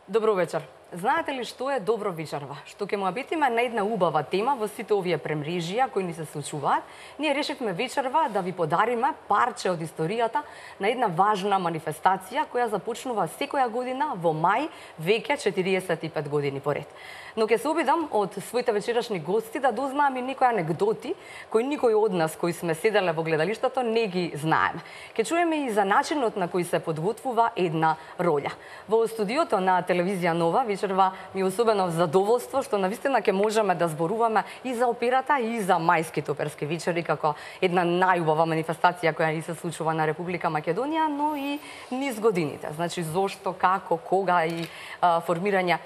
Добро вечер. Знаете ли што е добро вечерва? Што ќе му обетиме на една убава тема во сите овие премрежија кои ни се случуваат. Ние решивме вечерва да ви подариме парче од историјата на една важна манифестација која започнува секоја година во мај, веќе 45 години поред. Но ќе се обидам од своите вечерашни гости да дознаам и некои анегдоти кои никој од нас кои сме седеле во гледалиштето не ги знаеме. Ќе чуеме и за начинот на кој се подготвува една роља. Во студиото на телевизија Нова вечерва ми е особено задоволство што навистина ќе можеме да зборуваме и за операта и за мајските оперски вечери како една најубава манифестација која ни се случува на Република Македонија, но и низ годините. Значи зошто, како, кога и формирање.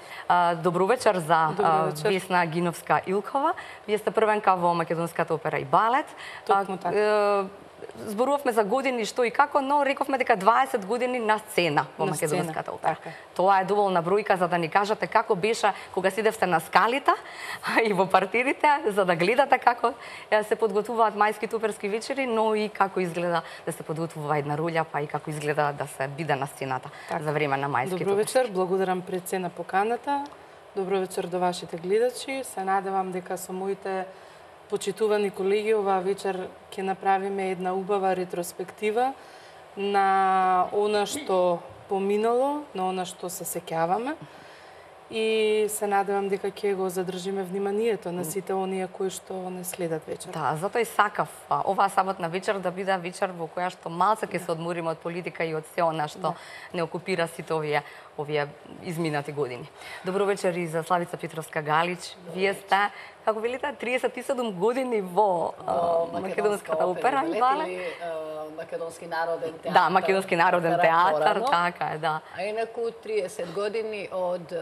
Добро вечер за Весна Гиновска-Илкова. Вие сте првенка во Македонската опера и балет. Токму така. Зборувавме за години што и како, но рековме дека 20 години на сцена во Македонската опера. Така. Тоа е доволна бројка за да ни кажете како беше кога сидевте на скалите и во партирите, за да гледате како се подготвуваат мајските оперски вечери, но и како изгледа да се подготвува една роља, па и како изгледа да се биде на сцената за време на мајските Добро вечер, благодарам пред се на поканата. Добро вечер до вашите гледачи. Се надевам дека со моите почитувани колеги оваа вечер ќе направиме една убава ретроспектива на она што поминало, на она што се сеќаваме. И се надевам дека ќе го задржиме вниманието на сите оние кои што не следат вечер. Да, затоа и сакав оваа саботна вечер да биде вечер во која што малце ќе се одмориме од политика и од се она што не окупира сите овие изминати години. Добро вечер и за Славица Петровска-Галич. Вие сте, како велите, 37 години во Македонската опера и балет. Македонски народен театар. Да, Македонски народен театар, така е, да. А инаку 30 години од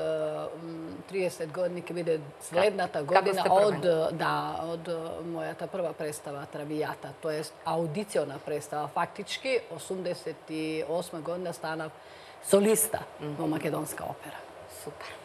30 години ќе биде следната година од мојата прва представа Травијата, тоест аудициона представа. Фактички 88 година станав солиста во Македонска опера. Супер.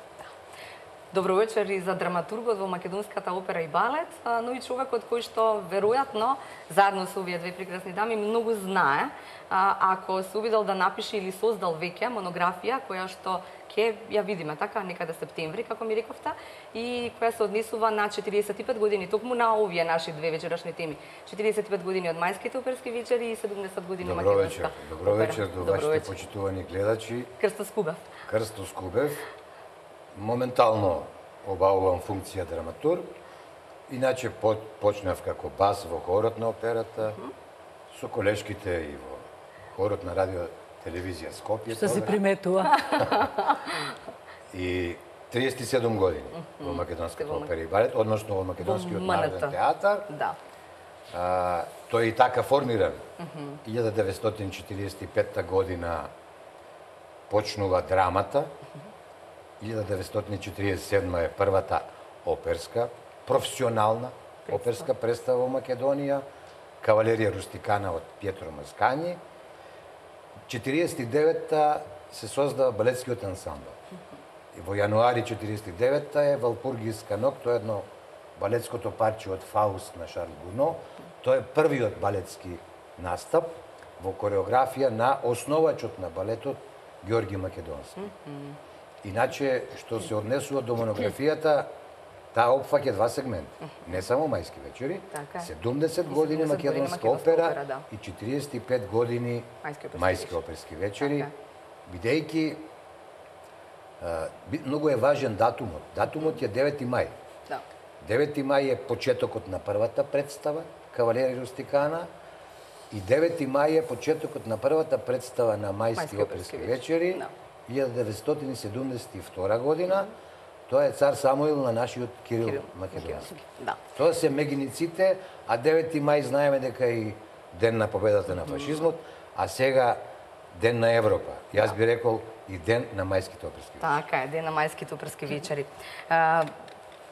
Добро вечер и за драматургот во Македонската опера и балет, но и човекот кој што веројатно заедно со овие две прекрасни дами многу знае, ако се увидел да напише или создал веќе монографија која што ќе ја видиме така некаде септември, како ми рековте, и која се однесува на 45 години токму на овие наши две вечерашни теми. 45 години од мајските оперски вечери и 70 години Македонска опера. Добро вечер до вашите почитувани гледачи. Крсто Скубев. Крсто Скубев. Моментално обавувам функција драматург. Иначе почнав како бас во хорот на операта, со колешките и во хорот на радио телевизија Скопје. Што се приметува. И 37 години во Македонската опера и балет, односно во Македонскиот народен театар. Да. Тој е и така формиран. 1945 година почнува драмата. 1947 е првата оперска, професионална оперска представа во Македонија, Кавалерија рустикана од Пјетро Маскањи. 49-та се создава балетскиот ансамбл. И во јануари 49-та е Валпургиска ног, тоа е едно балетското парче од Фауст на Шарл Гуно. Тоа е првиот балетски настап во кореографија на основачот на балетот Ѓорги Македонски. Иначе, што се однесува до монографијата, таа опфаќа два сегмента. Не само мајски вечери, 70 години Македонска опера и 45 години мајски оперски вечери, бидејќи многу е важен датумот. Датумот е 9 мај. 9 мај е почетокот на првата представа, Кавалерија рустикана, и 9 мај е почетокот на првата представа на мајски оперски вечери, 1972 година. Тоа е цар Самуил на нашиот Кирил Македонски. Тоа се мегиниците, а 9 мај знаеме дека е ден на победата на фашизмот, а сега ден на Европа. Јас би рекол и ден на мајските оперски вечери. Така е, ден на мајските оперски вечери.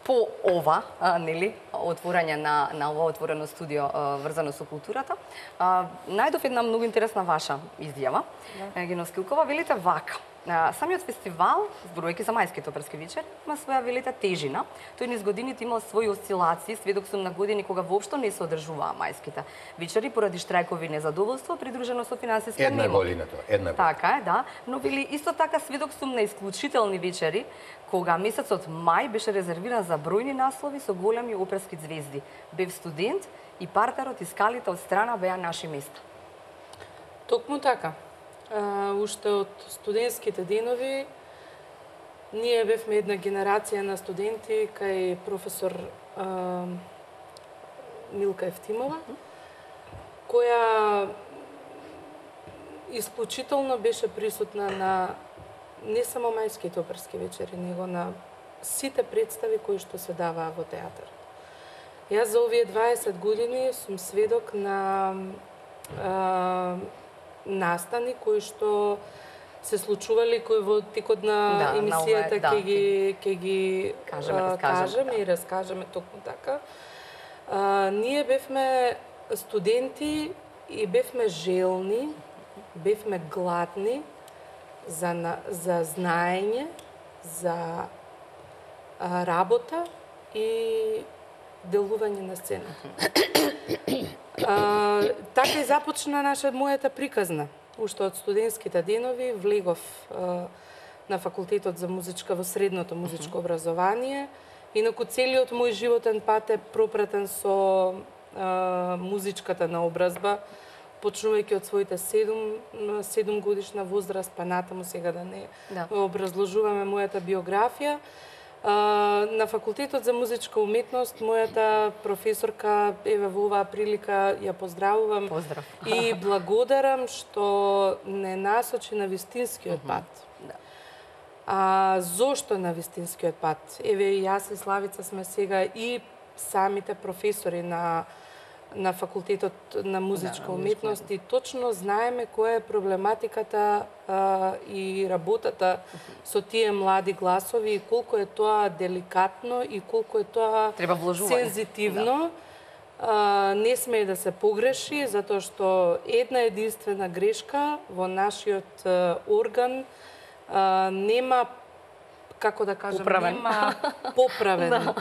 По ова, нели, отворање на ова отворено студио врзано со културата, најдов една многу интересна ваша изјава, Гиновска-Илкова, велите вака. Самиот фестивал, зборувајќи за мајските оперски вечери, има своја велика тежина. Тој низ годините имал своји осцилации, сведок сум на години кога воопшто не се одржуваа мајските вечери поради штрајкови и незадоволство, придружено со финансиска Една немоќ. година тоа, една година. Така е, да. Но били исто така сведок сум на исклучителни вечери, кога месецот мај беше резервиран за бројни наслови со големи оперски звезди. Бев студент и партерот и скалите од страна беа наши места. Токму така. Уште од студентските денови ние бевме една генерација на студенти кај професор Милка Евтимова, која исклучително беше присутна на не само мајските оперски вечери, него на сите представи кои што се даваа во театар. Јас за овие 20 години сум сведок на настани кои што се случували, кои во текот на емисијата ќе ги кажеме и раскажеме токму така. Ние бевме студенти и бевме желни, бевме гладни за знаење, за работа и делување на сцената. Така и започна мојата приказна. Уште од студентските денови влегов на факултетот за музичка во средното музичко образование. Инаку целиот мој животен пат е пропратен со музичката наобразба, почнувајќи од своите 7 годишна возраст, па натаму сега да не образложуваме мојата биографија. На факултетот за музичка уметност мојата професорка, еве во оваа прилика ја поздравувам. Поздрав. И благодарам што не насочи на вистинскиот пат. Зошто на вистинскиот пат? Еве и јас и Славица сме сега и самите професори на факултетот на музичка уметност и точно знаеме која е проблематиката и работата со тие млади гласови и колку е тоа деликатно и колку е тоа сензитивно. Не смее да се погреши, затоа што една единствена грешка во нашиот орган нема, како да кажам, нема поправен.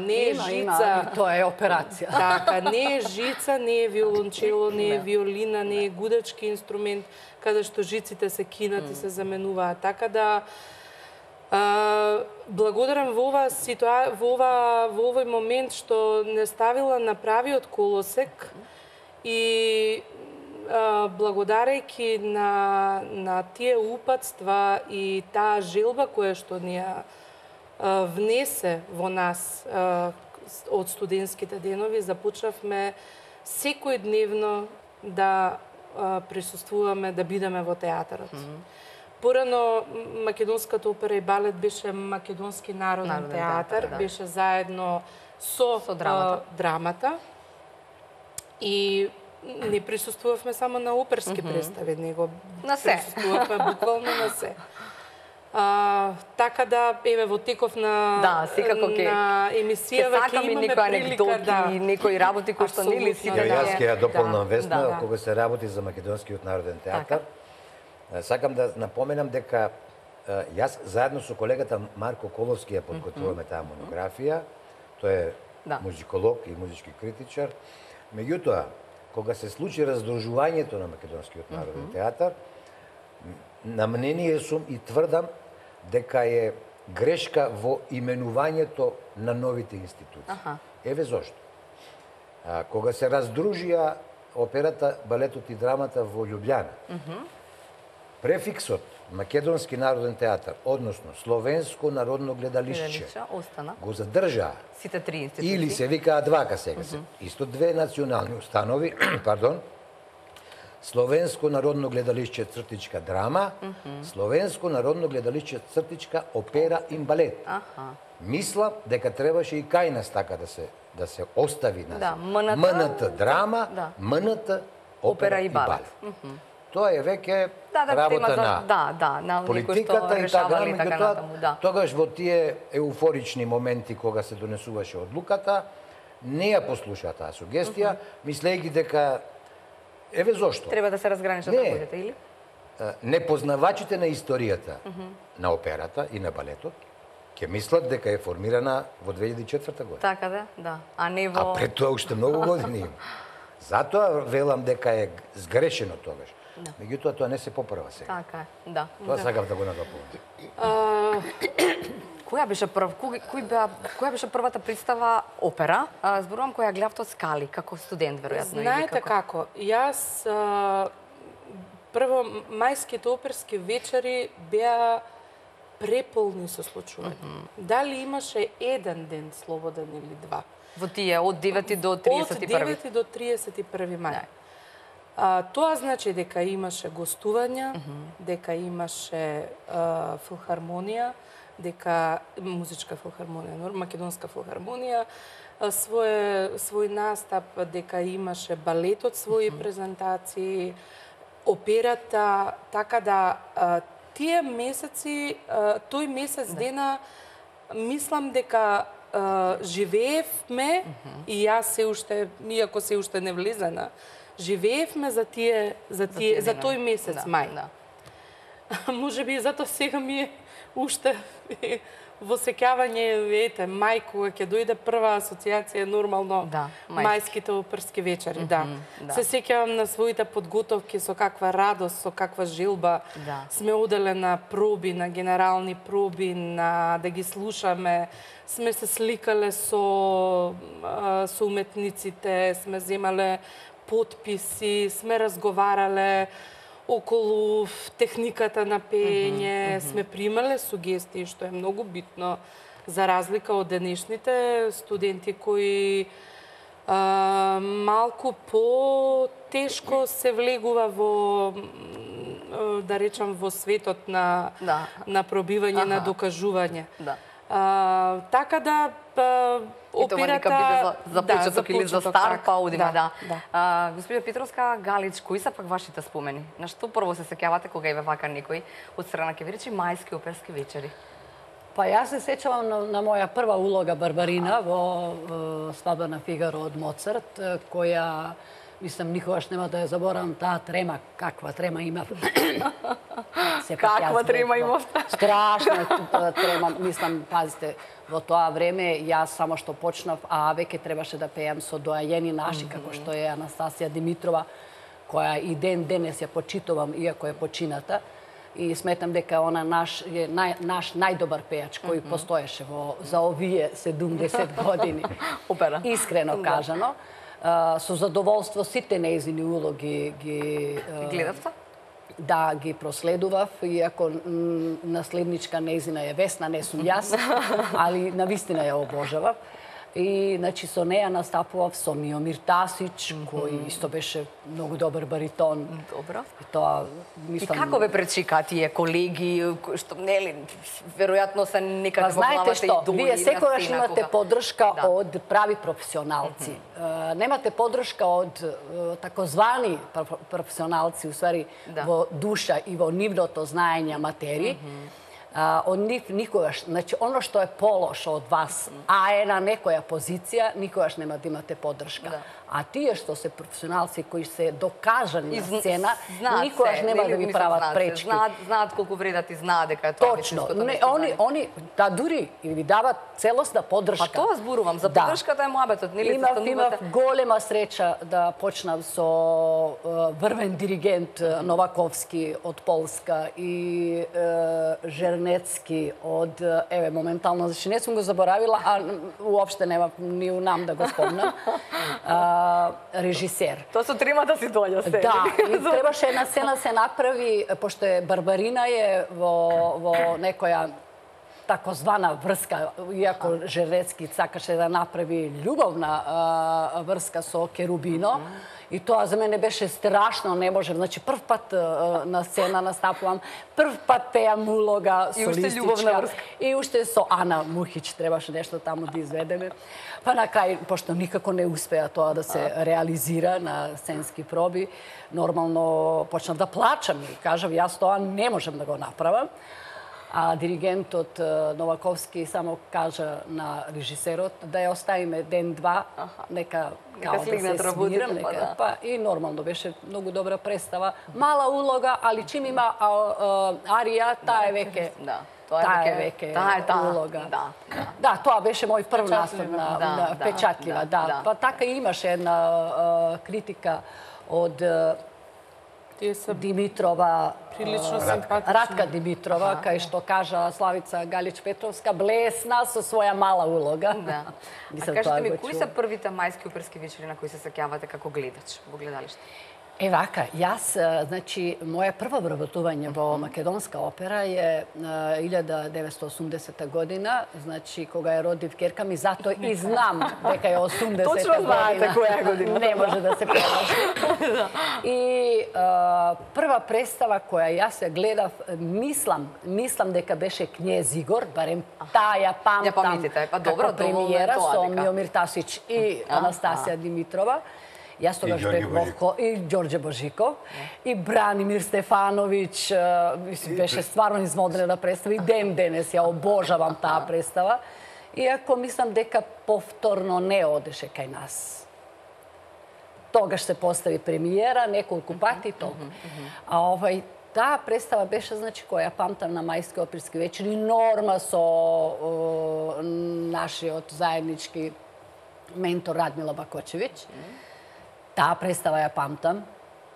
Не е жица. Тоа е операција. Така, не е жица, не е виолончело, не е виолина, не е гудачки инструмент, каде што жиците се кинат и се заменуваат. Така да благодарам во овој момент што не ставила на правиот колосек и благодарејќи на тие упатства и таа желба која што ни ја внесе во нас од студентските денови, започнавме секојдневно да присуствуваме, да бидеме во театарот. Порано Македонската опера и балет беше Македонски народен театар, беше заедно со драмата. И не присуствувавме само на оперски представи, него присуствувавме буквално на се. Така да, еве, во теков на емисијава ќе имаме прилика и некои работи кои што нели сите Јас ќе ја дополнам Весна, кога се работи за Македонскиот народен театар. Сакам да напоменам дека јас заедно со колегата Марко Коловски ја подготвуваме таа монографија. Тој е музиколог и музички критичар. Меѓутоа, кога се случи раздружувањето на Македонскиот народен театар, на мнение сум и тврдам дека е грешка во именувањето на новите институции. Еве зошто. Кога се раздружија операта, балетот и драмата во Љубљана, префиксот Македонски народен театар, односно Словенско народно гледалишче, го задржаа. Сите три институции. Или се викаат вака сега се. Исто две национални установи, пардон, Словенско народно гледалишче цртичка драма, Словенско народно гледалишче цртичка опера и балет. Мислам дека требаше и кај нас така да се остави назад. МНТ драма, МНТ опера и балет. Тоа е веќе работа на политиката и така, меѓутоа, тогаш во тие еуфорични моменти кога се донесуваше одлуката, не ја послуша таа сугестија, мислејќи дека еве зошто. Треба да се разграничат ролите или? непознавачите на историјата на операта и на балетот ќе мислат дека е формирана во 2004 година. Така да. А не во... А пред тоа уште многу години има. Затоа велам дека е сгрешено тогаш. Меѓутоа тоа не се поправа сега. Така е, да. Тоа сакав да го надополнам. Која беше првата представа опера? Зборувам која гледавте од Скали, како студент, веројатно. Знаете како? Јас прво мајските оперски вечери беа преполни со случувања. Дали имаше еден ден слободен или два? Во тие од 9 до 31. Од 9 до 31 мај. Тоа значи дека имаше гостувања, дека имаше филхармонија, дека музичка филхармонија, македонска филхармонија, свој настап, дека имаше балетот своји презентации, операта, така да тие месеци, тој месец дена, мислам дека живеевме и јас се уште, иако се уште не влезена, живеевме за тој месец мај. Може би затоа сега ми е уште во сеќавање, ете, мај, кога ќе дојде прва асоциација, нормално мајските оперски вечери, Се сеќавам на своите подготовки со каква радост, со каква желба сме оделе на проби, на генерални проби, да ги слушаме, сме се сликале со уметниците, сме земале подписи, сме разговарале околу техниката на пеење, сме примале сугестии, што е многу битно, за разлика од денешните студенти кои малку по-тешко се влегува во, да речам, во светот на пробивање, на докажување. Така да операта за почеток или за стар, па одиме, Господја Петровска, Галич, кои се пак вашите спомени? На што прво се сеќавате кога еве вака некој од страна ќе ви рече мајски оперски вечери? Па јас се сеќавам на моја прва улога Барбарина во Свадба на Фигаро од Моцарт, која мислам никогаш нема да ја заборавам таа трема, каква трема имав. Каква трема имав? Страшна трема, мислам, пазите, во тоа време јас само што почнав, а веќе требаше да пеам со доајени наши, како што е Анастасија Димитрова, која и ден денес ја почитувам, иако е почината. И сметам дека она наш најдобар пејач кој постоеше за овие 70 години. Опера. Искрено кажано. Со задоволство сите нејзини улоги ги гледавте? Да, ги проследував, иако наследничка нејзина е Весна, не сум јас, али навистина ја обожавав. И, значи, со неја настапував со Миомир Тасич, кој исто беше многу добар баритон. Добро. И како ве пречикаа тие колеги, што, нели, веројатно се некаде во главата идоли? Знаете што, вие секогаш имате поддршка од прави професионалци. Немате поддршка од такозвани професионалци, уствари, во душа и во нивното знаење материи. Од нив никогаш, значи, оно што е полошо од вас, а е на некоја позиција, никогаш нема да имате поддршка. А тие што се професионалци кои се докажани на сцена, никогаш нема да ви прават пречки. Знаат колку вредат и знаат дека е тоа. Точно. Они дури ви дават целосна поддршка. Па тоа зборувам, за поддршката е муабетот, нели? Имав голема среќа да почнав со врвен диригент Новаковски од Полска и Жернецки од, еве, моментално, зашто не сум го заборавила, а уопште нема ни унам да го спомнам, режисер. Тоа со тримата си доаѓа се. Да, и требаше една сцена се направи, пошто Барбарина е во некоја такозвана врска, иако Жерецки сакаше да направи љубовна врска со Керубино, и тоа за мене беше страшно, не можев. Значи, прв пат на сцена настапувам, прв пат пеам улога солистичка. И уште со Ана Мухич требаше нешто таму да изведеме. Па на крај, пошто никако не успеа тоа да се реализира на сценски проби, нормално почнав да плачам и кажав, јас тоа не можем да го направам. а диригентот Новаковски само кажа на режисерот да ја оставиме ден-два, нека као да се свирам, нека, па и нормално беше многу добра представа. Мала улога, али чим има арија, таа е веќе. Таа е веќе улога. Да, тоа беше мој прв настап на печатлива, да. Па така имаше една критика од Димитрова, прилично симпатична. Радка Димитрова, кај што кажа Славица Галич Петровска, блесна со своја мала улога. Да. А кажете ми, кои се првите мајски оперски вечери на кои се сеќавате како гледач во гледалиште? Вака, јас, значи, моја прва вработување во македонска опера е 1980 година, значи, кога ја родив керка ми, зато и знам дека е 80 година. Точно знаете која година. Не може да се прелажи. И прва представа која јас ја гледав, мислам дека беше Кнез Игор, барем таа ја памтам како премиера со Миомир Тасич и Анастасија Димитрова. Јас тогаш бев и Ѓорđe Божиков, и Бранимир Стефановиќ, беше стварно измодрена представа, и ден денес ја обожавам таа представа. Иако мислам дека повторно не одеше кај нас. Тогаш се постави премиера, неколку пати толку. А таа представа беше, значи, која памтам на мајски оперски вечери, норма со нашиот заеднички ментор Радмила Бакочевиќ. Таа представа ја памтам,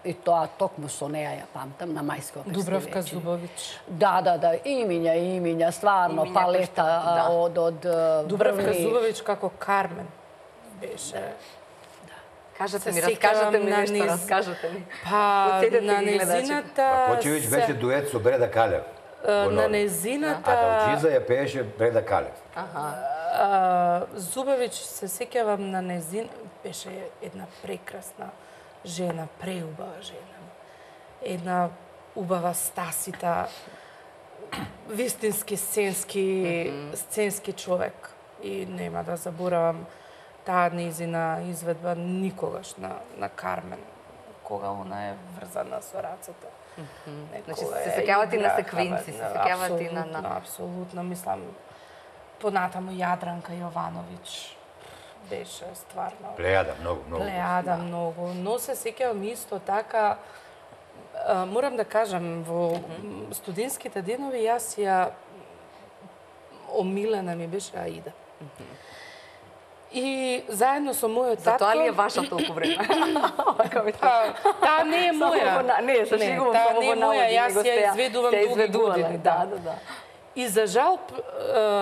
и тоа токму со неја ја памтам, на мајски оперски вечери. Дубравка Зубовиќ. Да, имиња, стварно, палета од Дубравка Зубовиќ како Кармен беше. Кажете ми, раскажете ми нешто, раскажете ми. Па, на незината... Бакочевиќ беше дует со Бреда Калев. На незината... А Далджиза ја пееше Бреда Калев. Зубовиќ се сеќавам на незин, беше една прекрасна жена, преубава жена. Една убава стасита, вистински сценски човек. И нема да заборавам таа незина изведба никогаш на Кармен, кога она е врзана со рацете. Значи се сеќавате на секвенци, се сеќавате на... Апсолутно, мислам, понатаму Јадранка Јовановиќ беше стварно... Плејада, многу. Плејада, многу. Но се сеќавам исто така, морам да кажам, во студентските денови јас ја омилена ми беше Аида. И заедно со мојот татко... Затоа ли е ваша толку време? Таа не е моја. Не, се шегувам, таа не е моја, јас ја изведувам долги години. Да. И за жал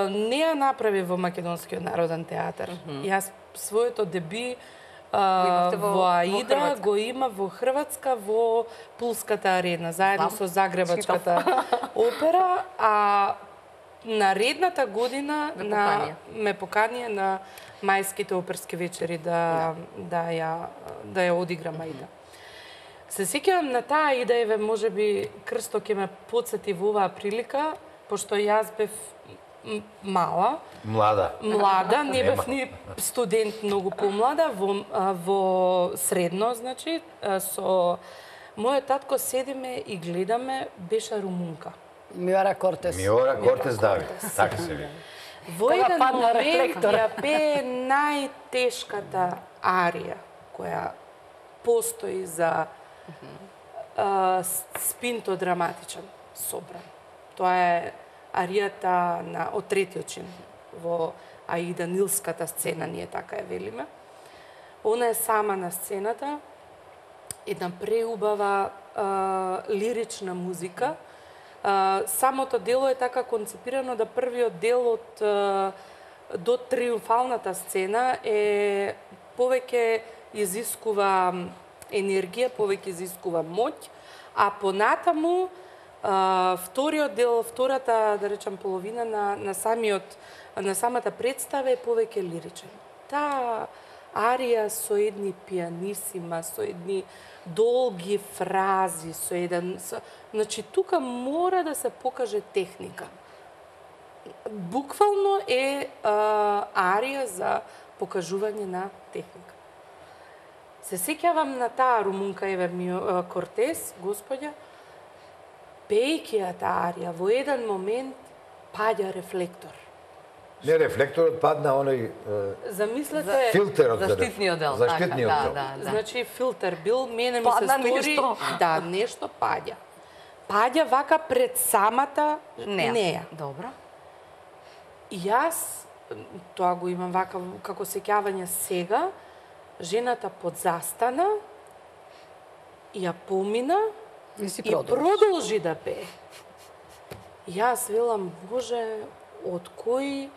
не ја направи во Македонскиот народен театар. Јас своето деби во Аида го има во Хрватска, во Пулската арена, заедно со Загребачката опера, а наредната година ме поканија на мајските оперски вечери да ја одиграм Аида. Се сеќавам на таа Аида, можеби Крсто ќе ме потсети во оваа прилика, пошто јас бев млада, не бев ни студент многу помлада, во средно, значи, со мојот татко седиме и гледаме, беше румунка. Миора Кортес. Давид, така се ви. Во еден момент ја пее најтешката арија која постои за спинто драматичен собран. Тоа е аријата од третиот чин во Аида, нилската сцена, ние така ја велиме. Она е сама на сцената, една преубава лирична музика. Самото дело е така концепирано да првиот дел до триумфалната сцена е повеќе изискува енергија, повеќе изискува моќ, а понатаму вториот дел, втората, да речам, половина на самата представа е повеќе лиричен. Таа арија со едни пианисима, со едни долги фрази, значи тука мора да се покаже техника. Буквално е арија за покажување на техника. Се сеќавам на таа румунка Кортес, господја, пејќи ја таа арија, во еден момент паѓа рефлектор. Не, рефлекторот падна оној Замислете, филтерот Заштитниот дел. Заштитниот така, дел. да. значи филтер бил, мене ми се Падна стори нешто. да нешто паѓа. Паѓа вака пред самата неја. Добро. И јас тоа го имам вака како сеќавање сега, жената подзастана и ја помина И си и продолжи да пее. Јас велам, Боже, од кој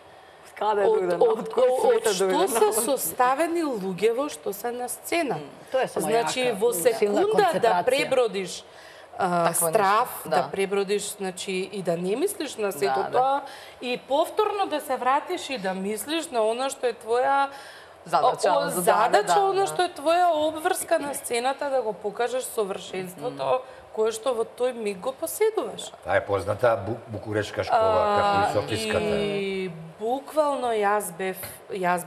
Каде од дојде? што се составени луѓево што се на сцена. Тоа е само Значи јака, во силна секунда да концентрација. пребродиш Такво страф, нешто, да да. пребродиш, значи и да не мислиш на сето Да, да. тоа и повторно да се вратиш и да мислиш на она што е твоја Задача, задача, да, она да. што е твоја обврска на сцената да го покажеш совршенството кое што во тој миг го поседуваш. Таа е позната букурешка школа, како и софиската. И буквално јас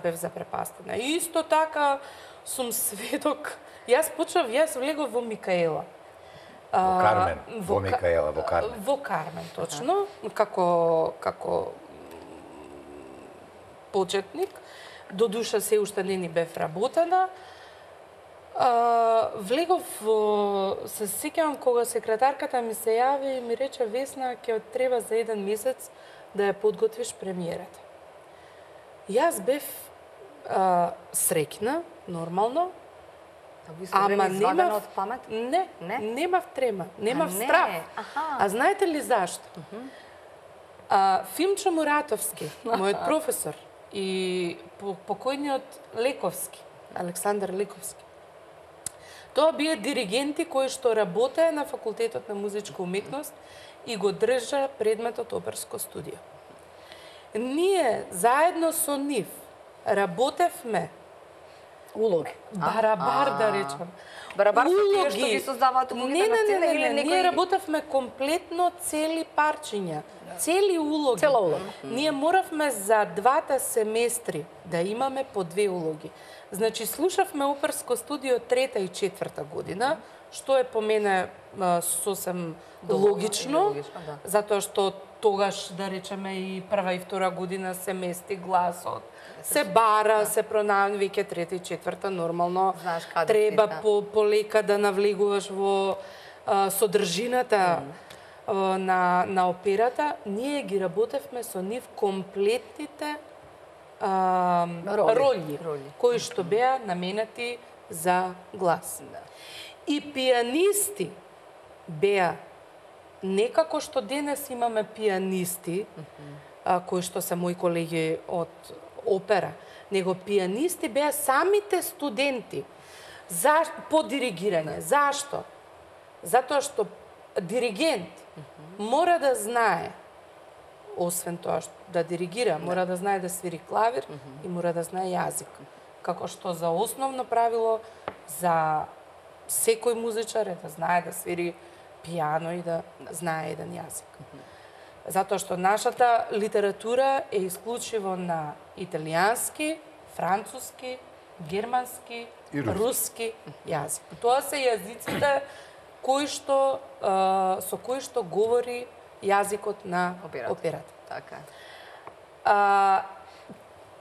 бев запрепастена. И исто така сум сведок. Јас влегов во Микаела. Во Кармен, во Ка- Микаела, во Кармен. Во Кармен, точно, како почетник. До душа се уште не ни бев работена. Влегов во... Се сеќавам кога секретарката ми се јави и ми рече, Весна, ќе треба за 1 месец да ја подготвиш премиерата. Јас бев среќна, нормално, ама немав од памет? Не, Не? немав трема, немав не, страв. аха. А знаете ли зашто? Фимчо Муратовски, мојот професор, и покојниот Лековски, Александар Лековски. Тоа бие диригенти кои што работеа на Факултетот на музичка уметност и го држа предметот оперско студио. Ние заедно со нив работевме улоги. барабар да речам. Барабар со тие што ги создаваат улогите на сцена или Не, некој... ние работевме комплетно цели парчиња, цели улоги. Цела улога. Ние моравме за 2 семестри да имаме по 2 улоги. Значи, слушавме оперско студио 3-та и 4-та година, што е по мене сосем логично, да. затоа што тогаш, да речеме, и 1-ва и 2-ра година се мести гласот, се бара, се пронаоѓа, веќе 3-та и 4-та нормално Знаеш каде треба си, да. полека да навлегуваш во содржината на операта. Ние ги работевме со нив комплетните роли, кои што беа наменети за глас. И пианисти беа некако што денес имаме пианисти, кои што се мои колеги од опера, него пианисти беа самите студенти по диригирање. Зашто? Затоа што диригент мора да знае, освен тоа да диригира, мора да знае да свири клавир и мора да знае јазик. Како што за основно правило за секој музичар е да знае да свири пијано и да знае еден јазик. Затоа што нашата литература е исклучиво на италијански, француски, германски, руски јазик. Тоа се јазиците со кои што говори јазикот на операта. Така.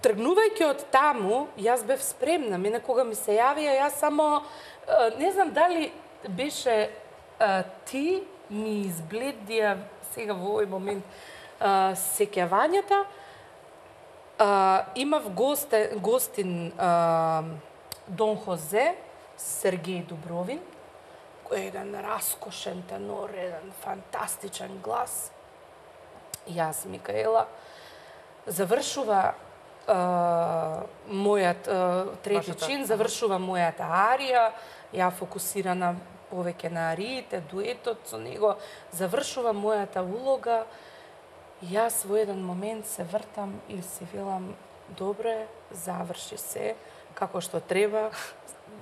Тргнувајќи од таму, јас бев спремна. Мене кога ми се јавија, јас само не знам дали беше ти ми избледија сега во овој момент сеќавањата. Имав гостин Дон Хозе, Сергеј Дубровин, кој е еден раскошен тенор, еден фантастичен глас. Јас, Микаела, завршува мојат трети чин, завршува мојата арија, ја фокусирана повеќе на ариите, дуетот со него, завршува мојата улога. Јас во еден момент се вртам и си велам, добре, заврши се како што треба.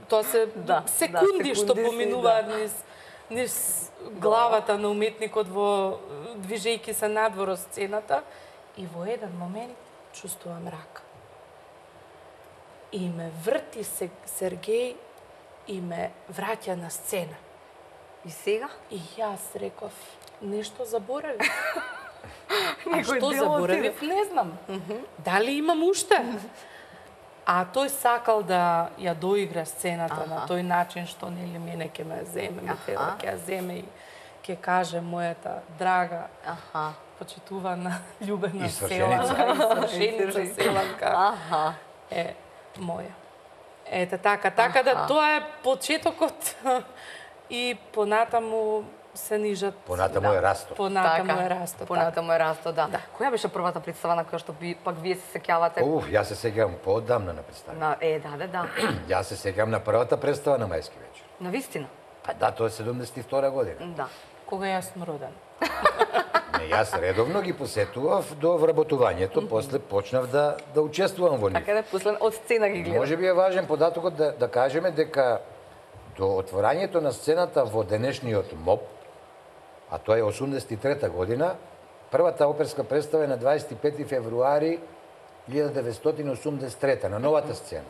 Тоа се секунди што поминуваат низ главата на уметникот во движејќи се надвор од сцената, и во еден момент чувствувам рака. И ме врти Сергеј и ме враќа на сцена. И сега? И јас реков, нешто заборави. А што заборавив, не знам. Дали имам уште? А тој сакал да ја доигра сцената на тој начин што нели мене ќе ме земе, ќе ја земе и ќе каже мојата драга, почитувана, љубена селанка, свршеница селанка. Е моја. Ете така да тоа е почетокот и понатаму се нижат. Понатаму е растот. Понатаму е растот. Понатаму е растот, да. Која беше првата представа на која што пак вие се сеќавате? Јас се сеќавам поодамна на представа. Да. Јас се сеќавам на првата представа на Мајски вечер. На вистина? Па да, тоа е 72 година. Да. Кога јас сум роден. Не, јас редовно ги посетував до вработувањето, после почнав да учествувам во нив. Така да после од сцена ги гледам. Може би е важен податокот да кажеме дека до отворањето на сцената во денешниот МОП, а тоа е 83 година, првата оперска представа е на 25 февруари 1983 на новата сцена,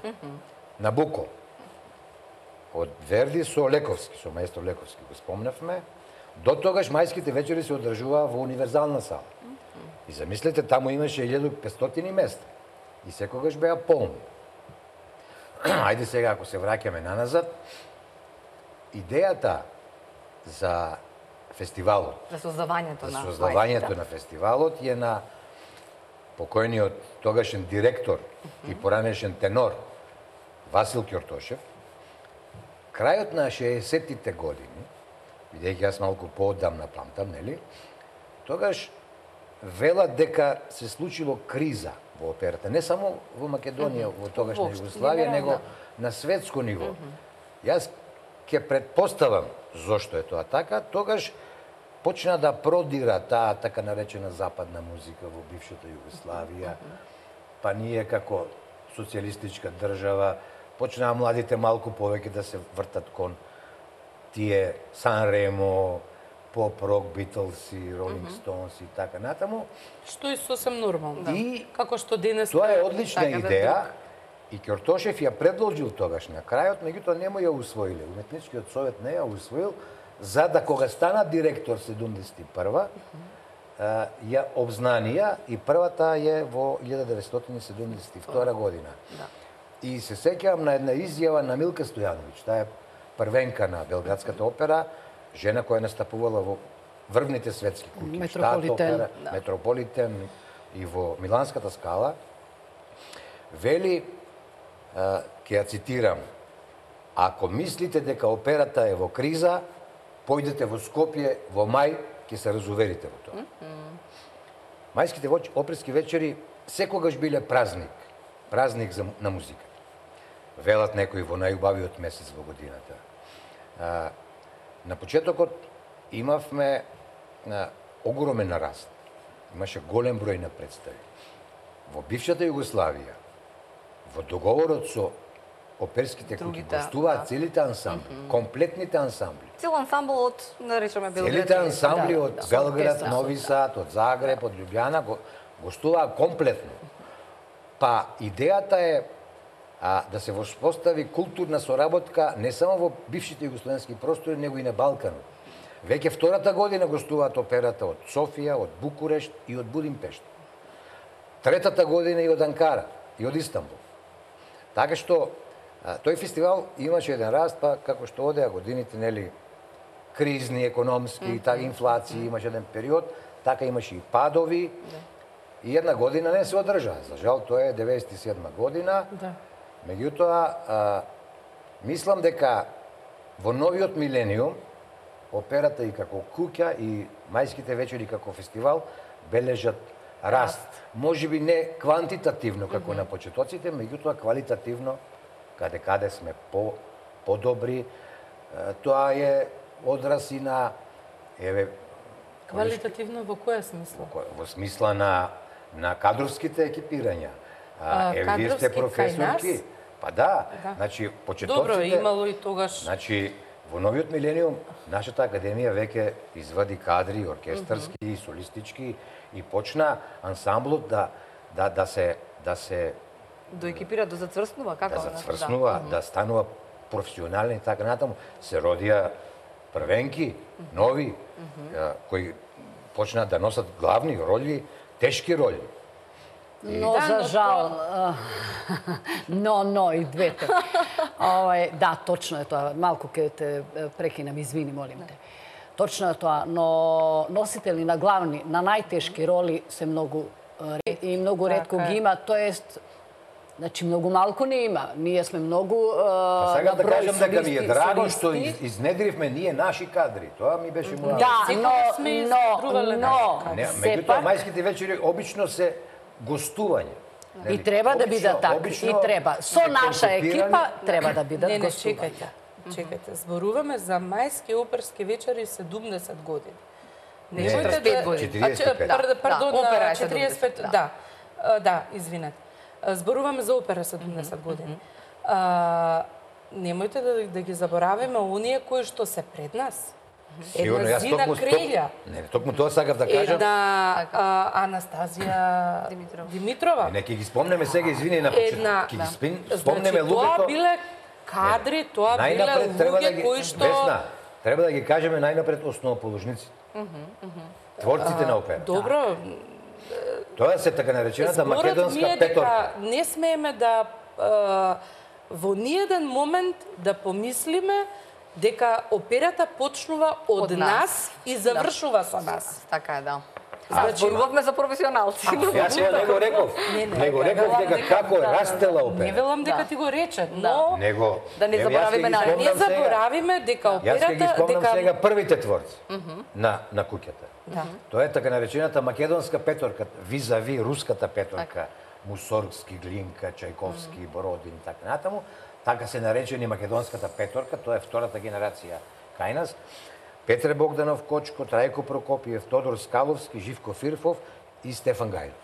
на Буко. Од Верди со Лековски, со маестро Лековски го спомнавме. До тогаш мајските вечери се одржуваа во универзална сала. И замислете, таму имаше 1500 места. И секогаш беа полни. Ајде сега, ако се враќаме наназад, идејата за фестивалот, За создавањето на фестивалот е на покојниот тогашен директор и поранешен тенор Васил Ќортошев. Крајот на 60-тите години, бидејќи јас малку поодамна памтам, нели? Тогаш велат дека се случило криза во операта, не само во Македонија, во тогашна Југославија, него на светско ниво. Јас ќе претпоставам зошто е тоа така, тогаш почна да продира таа така наречена западна музика во бившата Југославија, па ние како социјалистичка држава почнаа младите малку повеќе да се вртат кон тие Сан Ремо, поп рок, Битлси, Ролинг Стоунс и така натаму. Што е сосем нормално. И како што денес тоа е одлична идеја и Ќортошев ја предложил тогаш на крајот, меѓутоа не му ја усвоиле. Уметничкиот совет не ја усвоил, за да кога стана директор 71 ја обзнанија и првата е во 1972 година. И се сеќавам на една изјава на Милка Стојановиќ, таа е првенка на Белградската опера, жена која настапувала во врвните светски куќи, Метрополитен, Метрополитен и во Миланската скала, вели, ќе ја цитирам, ако мислите дека операта е во криза, појдете во Скопје во мај, ќе се разуверите во тоа. Мајските оперски вечери секогаш биле празник на музика. Велат некои во најубавиот месец во годината. На почетокот имавме огромен нараст. Имаше голем број на представи. Во бившата Југославија, во договорот со оперските куќи гостуваат целите ансамбли, комплетните ансамбли. Цел ансамбл од, наречеме, Белград. Целите ансамбли од Белград, Нови Сад, од Загреб, од Љубљана гостуваа комплетно. Па идејата е да се воспостави културна соработка не само во бившите југословенски простори, него и на Балканот. Веќе втората година гостуваат операта од Софија, од Букурешт и од Будимпешт. Третата година и од Анкара, и од Истанбул. Така што тој фестивал имаше еден раст, па како што одеа годините, нели, кризни, економски, инфлација, имаше еден период, така имаше и падови. И една година не се одржа. За жал, тоа е 97 година. Меѓутоа, мислам дека во новиот милениум операта и како куќа и мајските вечери како фестивал бележат раст. Може би не квантитативно како на почетоците, меѓутоа квалитативно каде сме подобри. Тоа е одраз и на квалитативно во која смисла? Во смисла на кадровските екипирања. Вие сте професорки. Па да, значи почетоците. Добро, имало и тогаш. Значи во новиот милениум нашата академија веќе извади кадри оркестарски и солистички и почна ансамблот да се доекипира, да зацврснува, како? Да зацврснува, да станува професионални и така натаму. Се родија првенки, нови, кои почнаа да носат главни роли, тешки роли. Но, за жал, и двете. Да, точно е тоа. Малку ке те прекинам, извини, молим те. Точно е тоа, но носители на главни, на најтешки роли се многу и многу ретко ги има, тоест значи многу малку не има. Ние сме многу Па сега да кажам дека ми е драго што изнедривме ние наши кадри. Тоа ми беше моја. Да, но меѓутоа мајските вечери обично се гостување. И треба да биде така, и треба. Со наша екипа треба да бидат гостувања. Чекајте, зборуваме за мајски оперски вечери 70 години. Не, 45 години. 45. Пардон, опера е 45, да, извинете. Зборуваме за опера 70 години. Немојте да ги забораваме оние кои што се пред нас. Сигурно, јас токму тоа сакав да кажам. Анастазија Димитрова. Неки ги спомнеме сега, извини, на почеток. Ги спомнеме луѓето. Тоа биле кадри, тоа биле луѓе кои што... Весна, треба да ги кажеме најнапред основоположниците. Творците на опера. Добро. Тоа се така наречената македонска петорка. Не смееме да во ниеден момент да помислиме дека операта почнува од нас и завршува со нас. Така е, да. Зборувавме за професионалци. Јас сега не го реков. Не го реков дека како е растела опера. Не велам дека ти го рече, но да не заборавиме не заборавиме дека операта Јас ги спомнам сега првите творци на куќата. Тоа е така наречената македонска петорка, визави руската петорка. Мусоргски, Глинка, Чајковски, Бородин, така натаму. Така се наречени македонската петорка, тоа е втората генерација кај нас. Петре Богданов Кочко, Трајко Прокопиев, Тодор Скаловски, Живко Фирфов и Стефан Гајдов.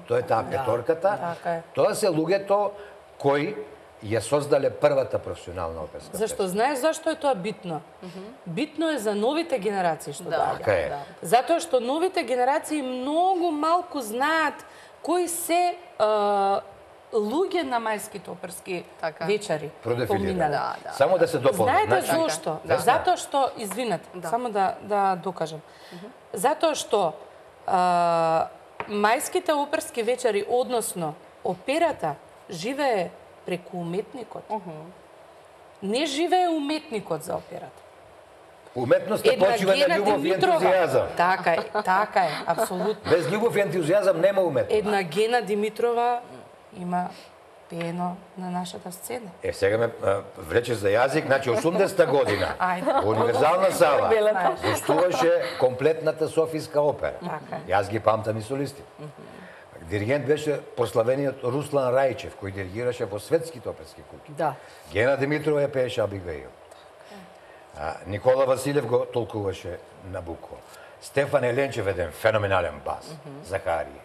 Тоа е таа петорката. Тоа се луѓето кои ја создале првата професионална оперска песна. Знаеш зашто е тоа битно? Битно е за новите генерации што доаѓаат. Затоа што новите генерации многу малку знаат кои се луѓе на мајските оперски вечери поминале. Само да се дополнам. Знаете зошто? Затоа што, извинете, само да докажам. Затоа што мајските оперски вечери, односно операта, живее преку уметникот. Не живее уметникот за операта. Уметноста почива на љубов и ентузијазам. Така е, апсолутно. Без љубов и ентузијазам нема уметност. Една Гена Димитрова има пеено на нашата сцена. Сега ме влече за јазик, значи 80-та година. Во Универзална сала гостуваше комплетната Софијска опера. Јас ги памтам и солисти. Диригент беше прославениот Руслан Рајчев, кој диригираше во светските оперски куќи. Гена Димитрова ја пееше Абигаил. Никола Василев го толкуваше Набуко. Стефан Еленчев еден феноменален бас. Захарија.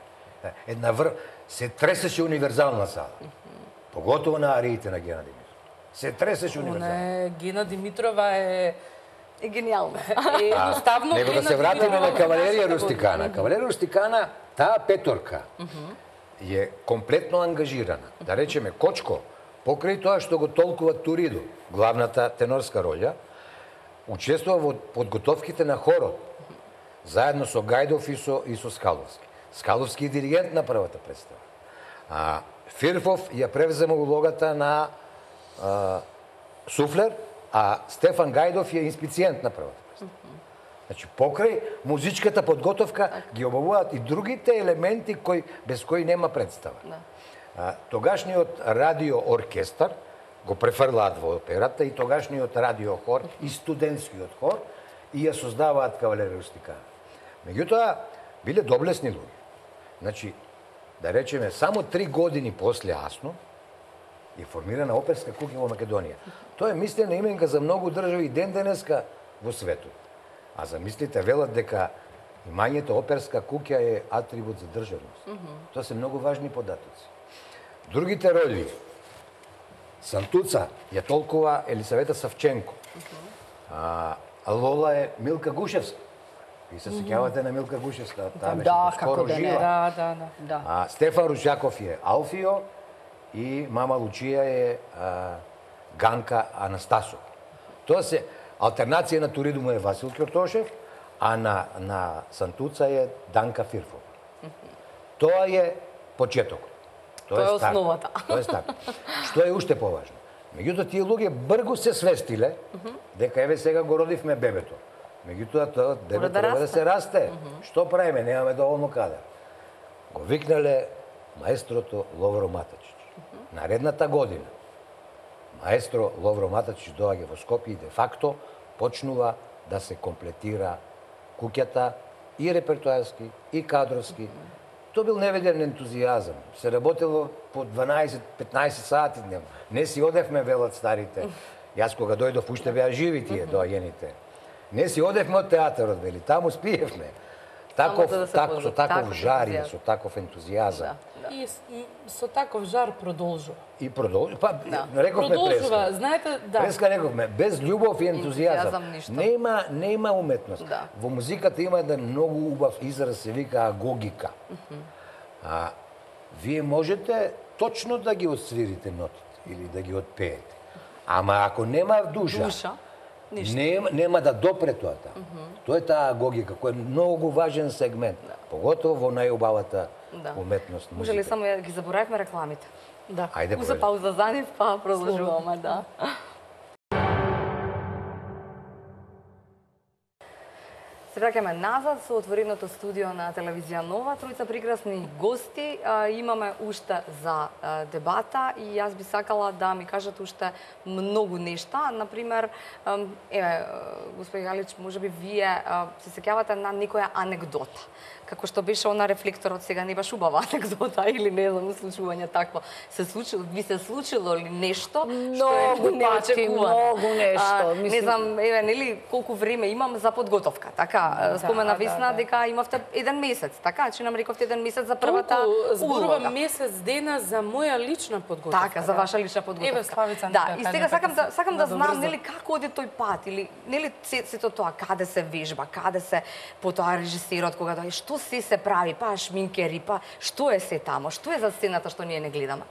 Се тресеше Универзална сала. Поготово на ариите на Гена Димитрова. Се тресеше Универзална. Гена Димитрова е гениална. Едноставно Него да се вратиме на Кавалерија Рустикана. Кавалерија Рустикана, таа петорка е комплетно ангажирана. Да речеме, Кочко, покрај тоа што го толкува Туридо, главната тенорска роља, учествува во подготовките на хорот, заедно со Гајдов и со Скаловски. Скаловски е диригент на првата представа. Фирфов ја превзема улогата на суфлер, а Стефан Гајдов е инспициент на првата представа. Значи, покрај музичката подготовка ги обавуваат и другите елементи без кои нема представа. Тогашниот радио-оркестар го префрлаат во операта и тогашниот радиохор и студентскиот хор и ја создаваат Кавалерија Рустикана. Меѓутоа, биле доблесни луѓе. Значи, да речеме, само 3 години после Асно е формирана оперска куќа во Македонија. Тоа е мислена именка за многу држави и ден денеска во светот. А замислите, велат дека имањето оперска куќа е атрибут за државност. Тоа се многу важни податоци. Другите роли, Сантуца ја толкува Елисавета Савченко. Лола е Милка Гушевска. И се сеќавате на Милка Гушевска, таа беше скоро жива. Да. Стефан Рушаков е Алфио и мама Лучија е Ганка Анастасов. Тоа се алтернација на Туридо му е Васил Ќортошев, а на Сантуца е Данка Фирфова. Тоа е почетокот. Тоа е основата. Тоа е стар. Што е уште поважно? Меѓутоа, тие луѓе бргу се свестиле дека еве сега го родивме бебето. Меѓутоа, тоа бебе треба да се расте. Што правиме? Немаме доволно кадар. Го викнале маестрото Ловро Матачич. Наредната година маестро Ловро Матачич доаѓа во Скопје и де факто почнува да се комплетира куќата и репертоарски, и кадровски. Тоа бил невиден ентузијазам. Се работело по 12-15 сати дневно. Не си одевме, велат старите. Јас кога дојдов, уште беа живи тие доаѓените. Не си одевме од театарот, вели, таму спиевме. Со таков жар и со таков ентузијазам. И со таков жар продолжува. И продолжува. Па, рековме преска. Знаете, да. Преска рековме, без љубов и ентузијазам нема уметност. Во музиката има еден многу убав израз, се вика агогика. Вие можете точно да ги отсвирите нотите или да ги отпеете. Ама ако нема душа, нема да допре тоа таму. Тоа е таа агогика, кој е многу важен сегмент, поготово во најубавата уметност, музика. Може ли само ги заборавме рекламите? Да. Ајде, Уза пауза за нив, па продолжуваме, да. Се враќаме назад со отвореното студио на телевизија Нова. Тројца прекрасни гости имаме уште за дебата и јас би сакала да ми кажат уште многу нешта. Например, господин Галич, можеби вие се сеќавате на некоја анегдота. Како што беше она рефлекторот, сега не баш убава анегдота или не знам, случување такво. Ви се случило ли нешто што е неочекувано? Многу нешто. Не знам, нели колку време имам за подготовка, така? Спомена Весна дека имавте 1 месец, така? Че нам рековте 1 месец за првата улога. Зборувам месец дена за моја лична подготовка. Така, за ваша лична подготовка. Еве, Славица, да, и сега сакам да знам, нели, како оди тој пат, или нели сето тоа, каде се вежба, каде се потоа режисерот кога доаѓа, што се прави, па шминкери, па што е се тамо, што е за сцената што ние не гледаме?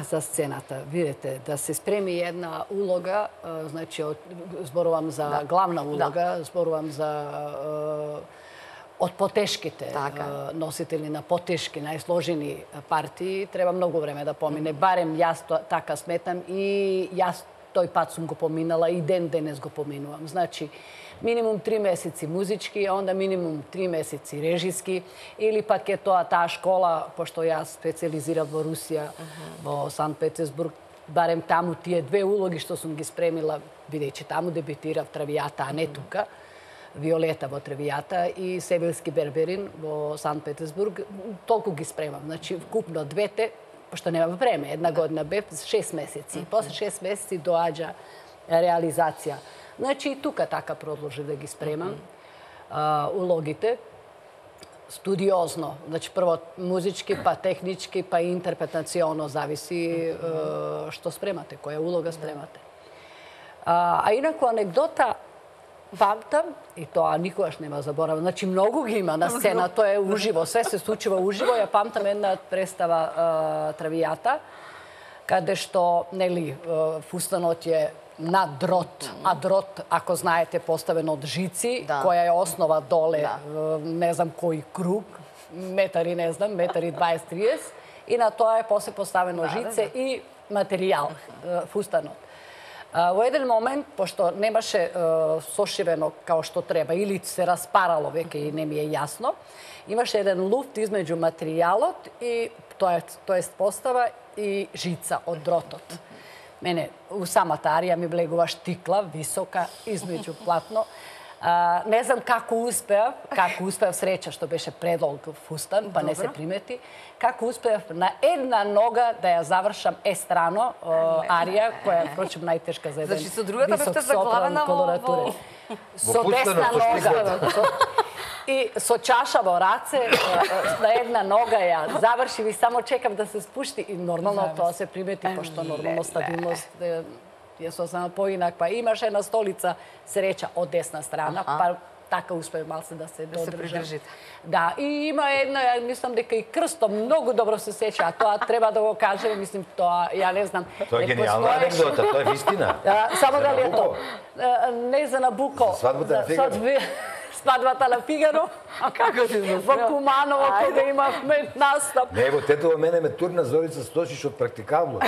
За сцената, видите, да се спреми една улога, значи зборувам за главна улога, зборувам за од потешките носители на потешки, најсложени партии, треба многу време да помине. Барем јас така сметам и јас тој пат сум го поминала и денес го поминувам. Значи, минимум 3 месеци музички, а онда минимум 3 месеци режиски, или пак е тоа таа школа, пошто јас специализирав во Русија, во Санкт Петербург, барем таму тие 2 улоги што сум ги спремила, бидејќи таму дебитирав Травијата, а не тука, Виолета во Травијата и Севилски Берберин во Санкт Петербург, толку ги спремам. Значи, вкупно двете, пошто нема време, една година бев 6 месеци. После 6 месеци доаѓа реализација. Значи, и тука така продолжи да ги спремам улогите. Студиозно. Значи, прво музички, па технички, па интерпретационо, зависи што спремате, која улога спремате. А инаку анегдота памтам, и тоа никогаш нема заборавам. Значи, многу ги има на сцена, тоа е уживо, све се случува уживо. Ја памтам една представа Травијата, каде што, нели, фустанот е на дрот, а дрот, ако знаете, поставен од жици, која е основа доле, не знам кој круг, метари, не знам, метари 20-30, и на тоа е после поставено жице и материјал, фустанот. Во еден момент, пошто немаше сошивено као што треба, или се распарало веќе и не ми е јасно, имаше еден луфт измеѓу материјалот и тоа е постава и жица од дротот. Мене, у самата арија ми влегува штикла, висока, измеѓу платно. Не знам како успеав среќа што беше предолг фустан, па не се примети, како успеав на една нога да ја завршам естрано арија, која е, впрочем, најтешка за еден висок сопран колоратуре. Со десна нога. И со чаша во раце, на една нога ја завршив и само чекам да се спушти. И нормално тоа се примети, пошто нормално стабилност е сознано поинаква. Имаше една столица среќа од десна страна, па така успеа малце да се додржам. Да, и има една, мислам дека и Крсто многу добро се сеќа, а тоа треба да го кажем, мислим тоа, ја не знам. Тоа е гениална анегдота, тоа е вистина. Само дали е тоа. Не за Набуко. Свадбата на Фигаро. свадбата на Фигаро. Како си се Во Куманово, кога имавме настап. Не, во Тетово мене ме турна Зорица Стошиш од практикално.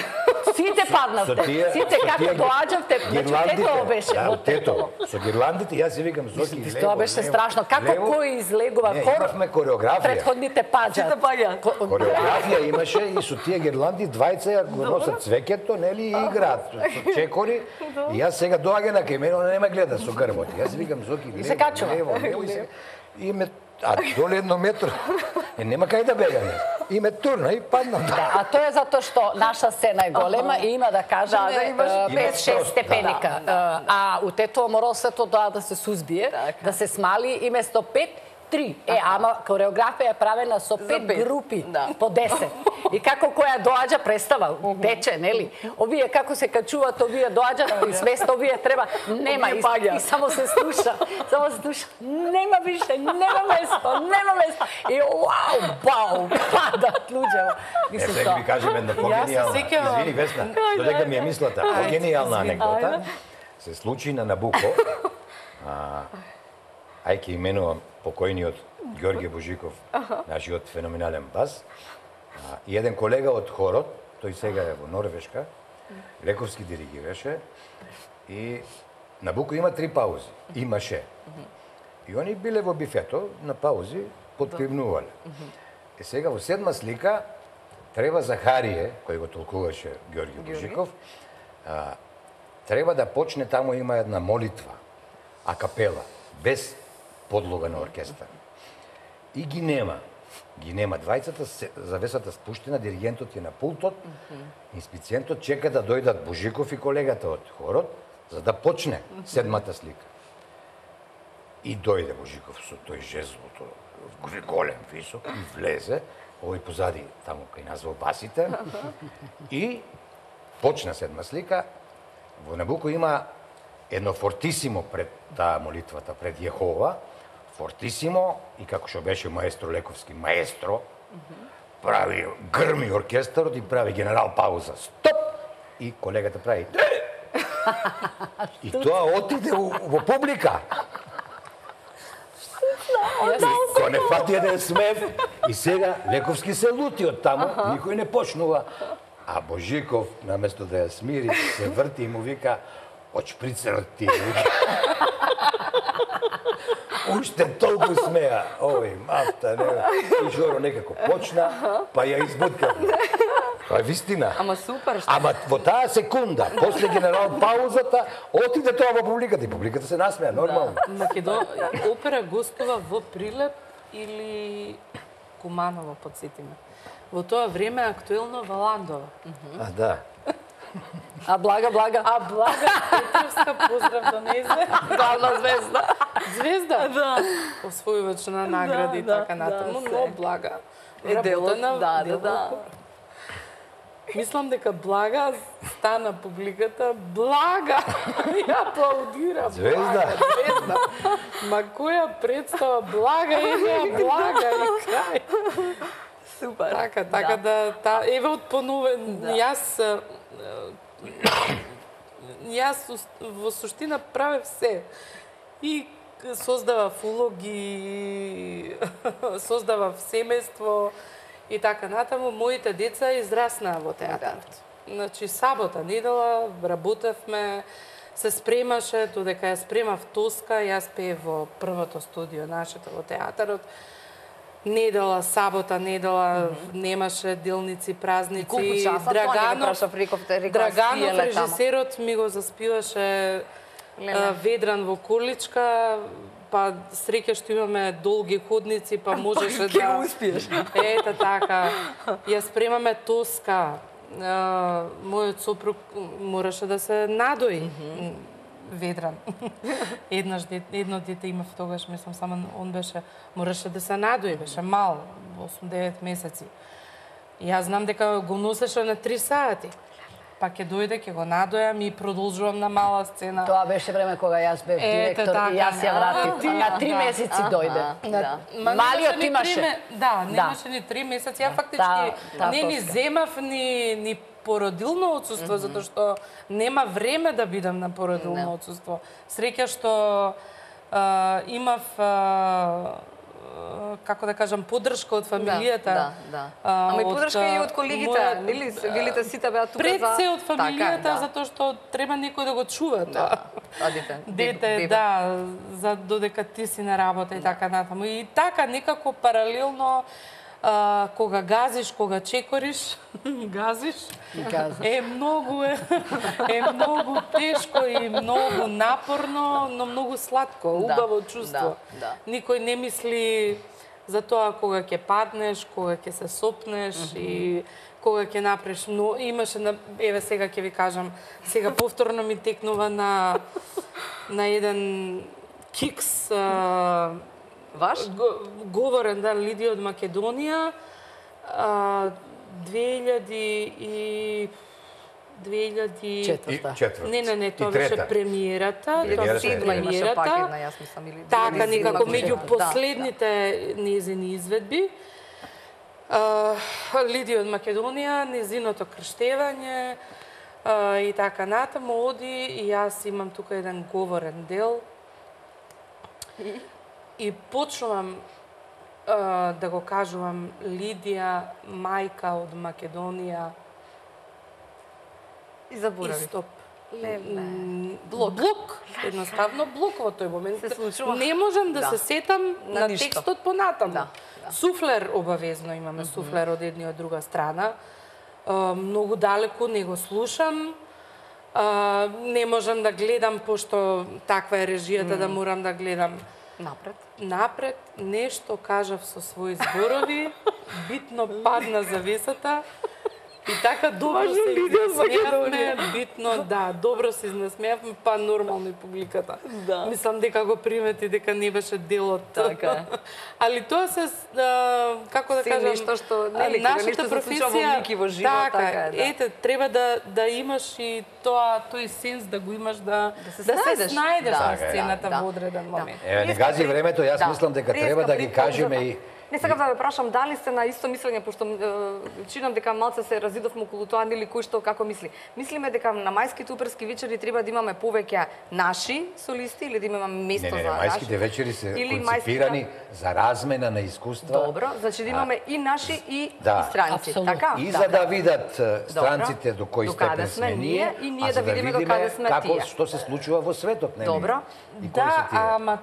Сите паднавте. Сите како доаѓавте, значи Тетово беше во Тетово. Со гирландите, јас си викам Соки лево. Тоа беше страшно. Како кој излегува хор? Имавме кореографија. Предходните паѓаат. Кореографија имаше и со тие гирланди двајца ја го носат цвеќето, нели, и играат со чекори. И јас сега доаѓа на кај мене, она нема гледа со грбот. Јас си викам Соки лево. И се качува. И ме доле 1 метро. Нема кај да бегаме. И ме турна и паднам. Да, а тоа е затоа што наша сцена е голема и има да кажеме 5-6 степеника. А у Тетово морало сето тоа да се сузбие, да се смали и место 5 3. Ама кореографија е правена со 5 групи по 10. И како која доаѓа представа, тече, нели? Овие како се качуваат, овие доаѓаат и сместо овие треба нема и само се слуша. Само се слуша. Нема више, нема место. И вау, бау, падат луѓе. Сега ви кажем една погенијална. Извини, Весна, додека ми е мислата, погенијална анекдота. Се случи на Набуко. Ај ќе именувам покојниот Ѓорѓе Божиков, нашиот феноменален бас. И еден колега од хорот, тој сега е во Норвешка, лековски диригираше и Набуко има 3 паузи. Имаше. И они биле во бифето на паузи, подпивнувале. И сега во 7 слика треба Захарие, кој го толкуваше Ѓорѓе Божиков, треба да почне, таму има една молитва, акапела, без подлога на оркестар. И ги нема. Двајцата, завесата спуштена, диригентот е на пултот, инспициентот чека да дојдат Божиков и колегата од хорот, за да почне 7-та слика. И дојде Божиков со тој жезлото, голем, висок, и влезе, овој позади, таму кај нас во басите, и почна 7-та слика. Во Набуко има едно фортисимо пред таа молитвата, пред Јехова, фортисимо, и како што беше маестро Лековски, маестро, прави грми оркестарот и прави генерал пауза. Стоп! И колегата прави и тоа отиде во публика. Кој не фати еден смев, и сега Лековски се лути од таму, никој не почнува. А Божиков, наместо да ја смири, се врти и му вика: од шприцерот ти. Уште толку смеа. Ој, мафта, не. И Жоро некако почна, па ја избутка. Тоа е вистина. Ама супер. Ама во таа секунда, после генерал паузата, отиде тоа во публиката и публиката се насмеа, нормално. Опера гостува во Прилеп или Куманово, подсетиме. Во тоа време актуелно Валандова. А, да. А Блага. А Блага Петровска, поздрав до незе. Главна звезда. Звезда? Да. Освојувача на награди и така натаму, но Блага. Е делот, да. Мислам дека Блага стана публиката. Блага! Ја аплаудира. Звезда. Звезда. Ма која представа Блага е Блага и крај. Супер. Така да, еве од поновен, јас во суштина правев се. И создавав улоги, создавав семејство и така натаму. Моите деца израснаа во театарот. Значи, сабота, недела, работевме, се спремаше, додека ја спремав Тоска, јас пеев во првото студио нашето во театарот. Недела, сабота, немаше делници, празници. Драганов, режисерот, ми го заспиваше Ведран во Курличка, па среќа што имаме долги ходници, па можеше да... Ке успиеш. Ета така. Ја спремаме Тоска. Мојот сопруг мораше да се надои. Ведран. Едно дете имав тогаш, мислам, само он мораше да се надои, беше мал, 8-9 месеци. И јас знам дека го носеше на 3 сати. Па ќе дојде, ќе го надојам и продолжувам на мала сцена. Тоа беше време кога јас бев директор и јас ја вратив. На 3 месеци дојде. Малиот имаше. Да, немаше ни 3 месеци. Ја фактички не ни земав ни породилно отсуство, затоа што нема време да бидам на породилно отсуство. Среќа што имав како да кажам, поддршка од фамилијата. Ама и поддршка и од колегите, нели? Велите сите беа тука за... Пред се од фамилијата, затоа што треба некој да го чува тоа. Дете, да, за додека ти си на работа и така натаму. И така, некако паралелно, кога газиш, кога чекориш, газиш, е многу тешко и многу напорно, но многу сладко, убаво чувство. Никој не мисли за тоа кога ќе паднеш, кога ќе се сопнеш и кога ќе направиш. Но имаше, еве сега ќе ви кажам, сега повторно ми текнува на еден кикс, Ваш? Говорен, да, Лидија од Македонија, 2004. Не, тоа беше премиерата. Седма имаше пак една, јас мислам, или... Така, некако меѓу последните незини изведби. Лидија од Македонија, незиното крштевање и така натаму оди и јас имам тука еден говорен дел. И почнувам да го кажувам Лидија, мајка од Македонија. И заборави. И стоп. Блок. Едноставно блок во тој момент. Се случува. Не можам да се сетам на текстот понатаму. Суфлер обавезно имаме, суфлер од една и од друга страна. Многу далеку не го слушам. Не можам да гледам, пошто таква е режијата да морам да гледам напред, нешто кажав со своји зборови, битно падна завесата и така добро се изнасмеавме, битно, да, добро се изнасмеавме, па нормално и публиката. Мислам дека го примети, дека не беше дел од... Така. Али тоа се, како да кажам, нешто што, нели, нашата професија, во живот, така, ете, треба да имаш и тој сенс да го имаш да се снајдеш на сцената во одреден момент. Еве, не гази времето, јас мислам дека треба да ги кажеме и... Не сакам да ве прашам дали сте на исто мислење, пошто чинам дека малце се разидовме околу тоа, нели кој што како мисли. Мислиме дека на мајските оперски вечери треба да имаме повеќе наши солисти или да имаме место за наши? Не, мајските вечери се концепирани за размена на искуства. Добро, значи да имаме и наши и странци, така? И за да видат странците до кој степен сме ние, и ние да видиме до каде сме тие. Што се случува во светот, нели? Добро. Да, ама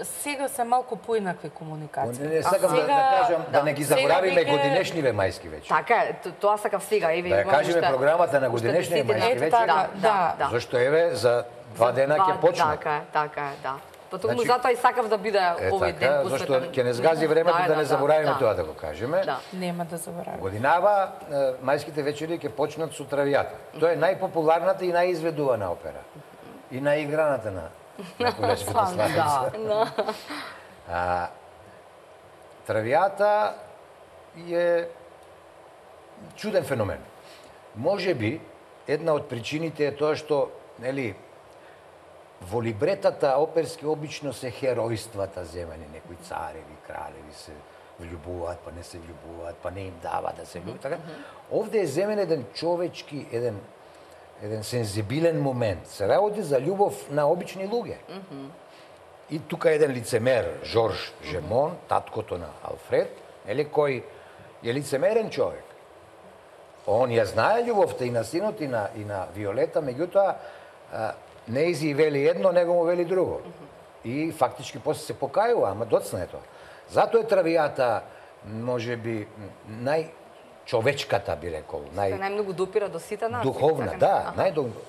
сега се малку поинакви комуникации. Не сакам да кажам, да не ги заборавиме годинешниве мајски вечери. Така е, тоа сакав сега, еве да ја кажеме програмата на годинешниве мајски вечери. Да. Зашто еве за 2 дена ќе почне. Така е, да. Потоа затоа и сакав да биде овој ден посветен. Зашто ќе не сгази времето да не заборавиме тоа да го кажеме. Нема да заборавиме. Годинава мајските вечери ќе почнат со Травијата. Тоа е најпопуларната и најизведувана опера. И најиграната на колешката славица. Травијата е чуден феномен. Може би, една од причините е тоа што, нели, во либретата оперски обично се херојствата земени, некои цареви, кралеви се влюбуваат, па не се влюбуваат, па не им дава да се влюбуваат, така. Овде е земен еден човечки, еден сензибилен момент. Се работи за љубов на обични луѓе. И тука е еден лицемер, Жорж Жемон, таткото на Алфред, кој е лицемерен човек. Он ја знае љубовта и на синот и на Виолета, меѓутоа Неизи вели едно, него му вели друго. И фактички после се покајува, ама доцна е тоа. Затоа е Травијата, може би, човечката би рекол, најмногу допира до сите нас. Духовна, да, најдобро.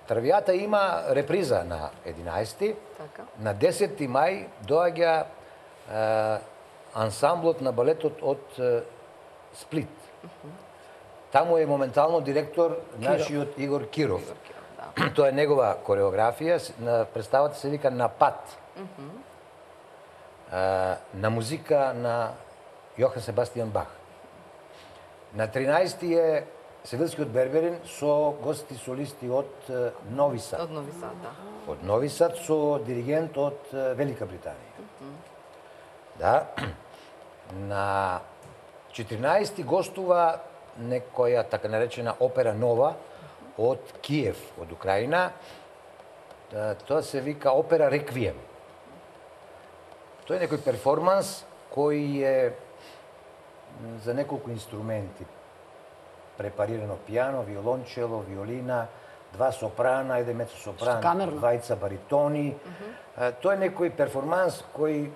Травијата има реприза на 11-ти, на 10 мај доаѓа ансамблот на балетот од Сплит. Таму е моментално директор нашиот Игор Киров. Тоа е негова кореографија, представата се вика На пат. На музика на Јохан Себастијан Бах. На 13-ти е Севилскиот Берберин со гости солисти од Нови Сад. Од Нови Сад, да. Од Нови Сад со диригент од Велика Британија. Да. На 14-ти гостува некоја така наречена опера нова од Киев, од Украина. Тоа се вика опера Реквием. Тоа е некој перформанс кој е за неколку инструменти. Препарирано пијано, виолончело, виолина, два сопрана, еден мецо-сопран, двајца баритони. Тоа е некој перформанс кој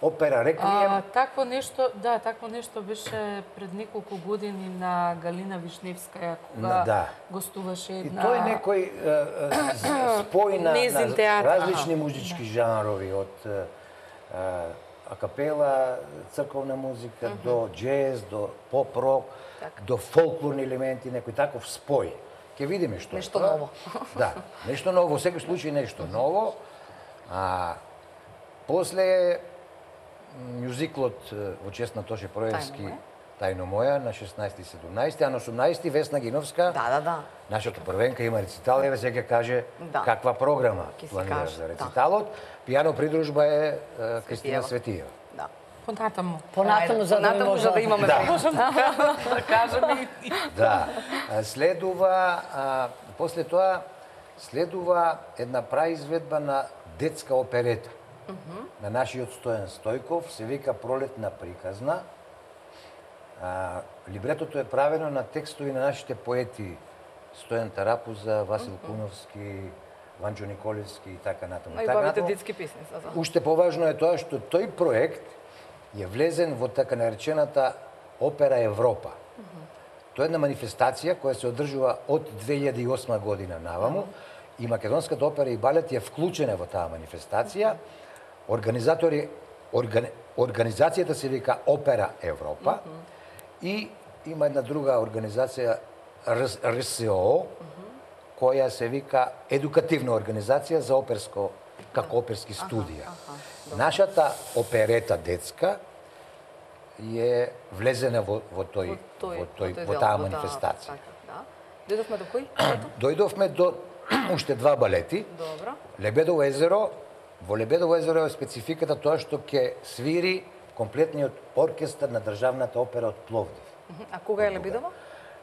опера реквием. Такво нешто беше пред неколку години на Галина Вишневскаја, кога гостуваше една... И тоа е некој спој на различни музички жанрови, од акапела, црковна музика, до джез, до поп-рок, до фолклорни елементи, некој таков спој. Ке видиме што нешто ново. Да, нешто ново, во секој случај нешто ново. После мюзиклот во чест на Тоше Проевски Тајно моја на 16 и 17, а на 18 Весна Гиновска. Нашата првенка има рецитал, еве сега каже каква програма планира за рециталот. Пијано придружба е Кристина Светиева. Понатаму за да имаме да кажеме. Да. Следува после тоа следува една праизведба на детска оперета на нашиот Стојан Стојков, се вика Пролетна приказна. Либретото е правено на текстови на нашите поети Стојан Тарапуза, Васил Куновски, Ванчо Николевски и така натаму. И бавите детски песни. Уште поважно е тоа што тој проект е влезен во така наречената Опера Европа. Тоа е една манифестација која се одржува од 2008 година наваму и Македонската опера и балет е вклучена во таа манифестација. Организацијата се вика Опера Европа и има една друга организација РСО која се вика Едукативна организација за оперско како оперски студија. Нашата оперета детска е влезена во таа манифестација. Дојдовме до кој? Дојдовме до уште два балети. Добро. Лебедово езеро. Во Лебедово езеро е спецификата тоа што ќе свири комплетниот оркестар на Државната опера од Пловдив. А кога е Лебедово?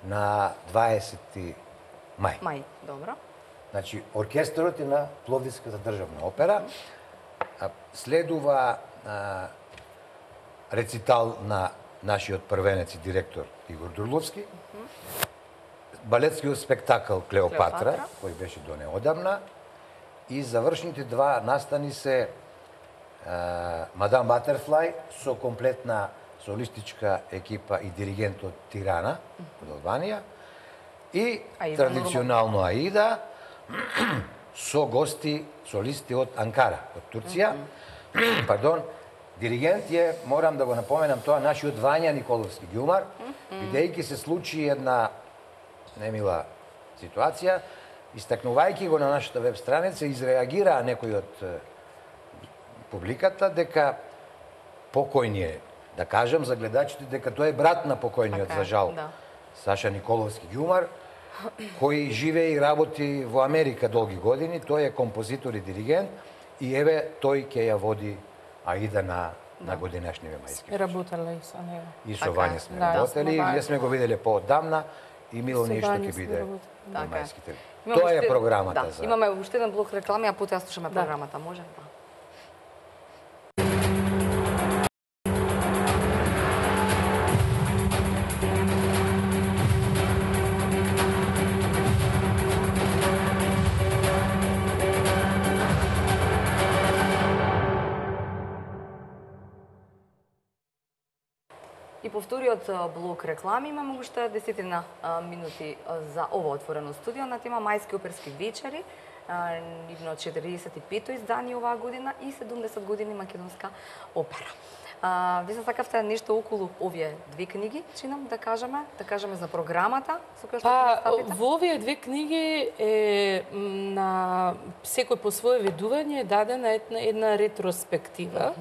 На 20 мај. Мај, добро. Значи, оркестарот е на Пловдивската државна опера. Следува рецитал на нашиот првенец и директор Игор Дурловски. Балетскиот спектакл Клеопатра, кој беше до неодамна. И завршните два настани се Мадам Батерфлај со комплетна солистичка екипа и диригент од Тирана, од Албанија. И традиционално Аида со гости, солисти од Анкара, од Турција. Пардон, диригент е, морам да го напоменам тоа, нашиот Вања Николовски Ѓумар, бидејќи се случи една немила ситуација, истакнувајќи го на нашата веб страница, изреагираа некои од публиката дека покојниот, да кажам за гледачите дека тој е брат на покојниот, за жал, Саша Николовски Ѓумар, кој живее и работи во Америка долги години, тој е композитор и диригент и еве тој ќе ја води Аида на годинашниве мајски. Работеле и со него. И со Вања сме работели, ние сме го виделе поодамна и мило нешто ќе биде на мајските. Тоа е програмата за... Имаме уште еден блок реклами, а потоа слушаме програмата, може? И по вториот блок реклами имаме уште 10 минути за ова отворено студио на тема Мајски оперски вечери, нивно 45-то издание оваа година и 70 години македонска опера. Ви се сакавте нешто околу овие две книги, чинам да кажеме за програмата со која што представите? Во овие две книги е на секој по свое ведување дадена една ретроспектива.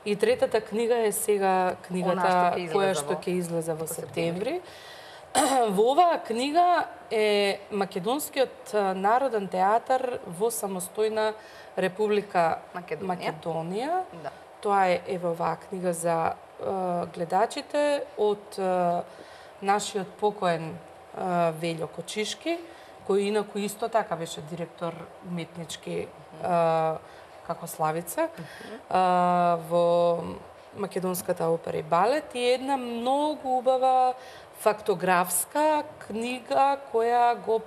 И третата книга е сега книгата која што ќе излезе во септември. Во оваа книга е Македонскиот народен театар во самостојна Република Македонија. Тоа е ево оваа книга за гледачите од нашиот покоен Велјо Кочишки, кој инаку исто така беше директор уметнички како Славица, во Македонската опера и балет, и една многу убава фактографска книга која го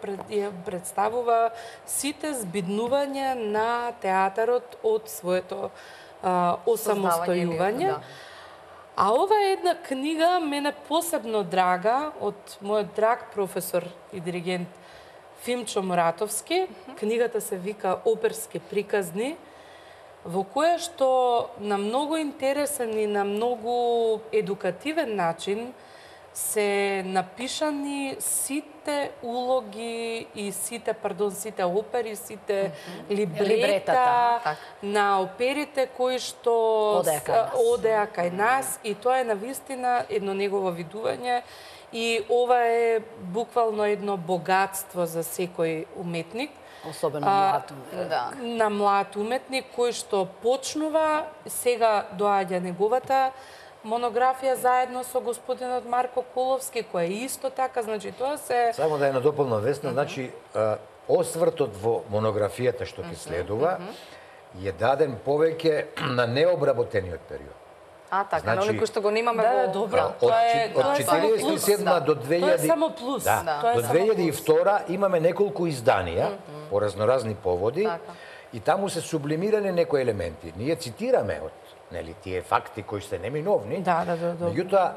представува сите збиднувања на театарот од своето осамостојување. А ова е една книга мене посебно драга од мојот драг професор и диригент Фимчо Муратовски. Книгата се вика Оперски приказни, во која што на многу интересен и на многу едукативен начин се напишани сите улоги и сите опери, сите либрета на оперите кои што одеа кај нас, и тоа е навистина едно негово видување, и ова е буквално едно богатство за секој уметник. Особено млад уметник. На млад уметник кој што почнува, сега доаѓа неговата монографија заедно со господинот Марко Коловски, која е исто така, значи тоа се... Само да ја надополнам, Весна, значи освртот во монографијата што ќе следува е даден повеќе на необработениот период. Така, на кој што го немаме во... добро. Од 47 до 2000... Тоа е само плюс. До 2002 имаме неколку изданија по разноразни поводи и таму се сублимирани некои елементи. Ние цитираме од тие факти кои се неминовни. Меѓутоа,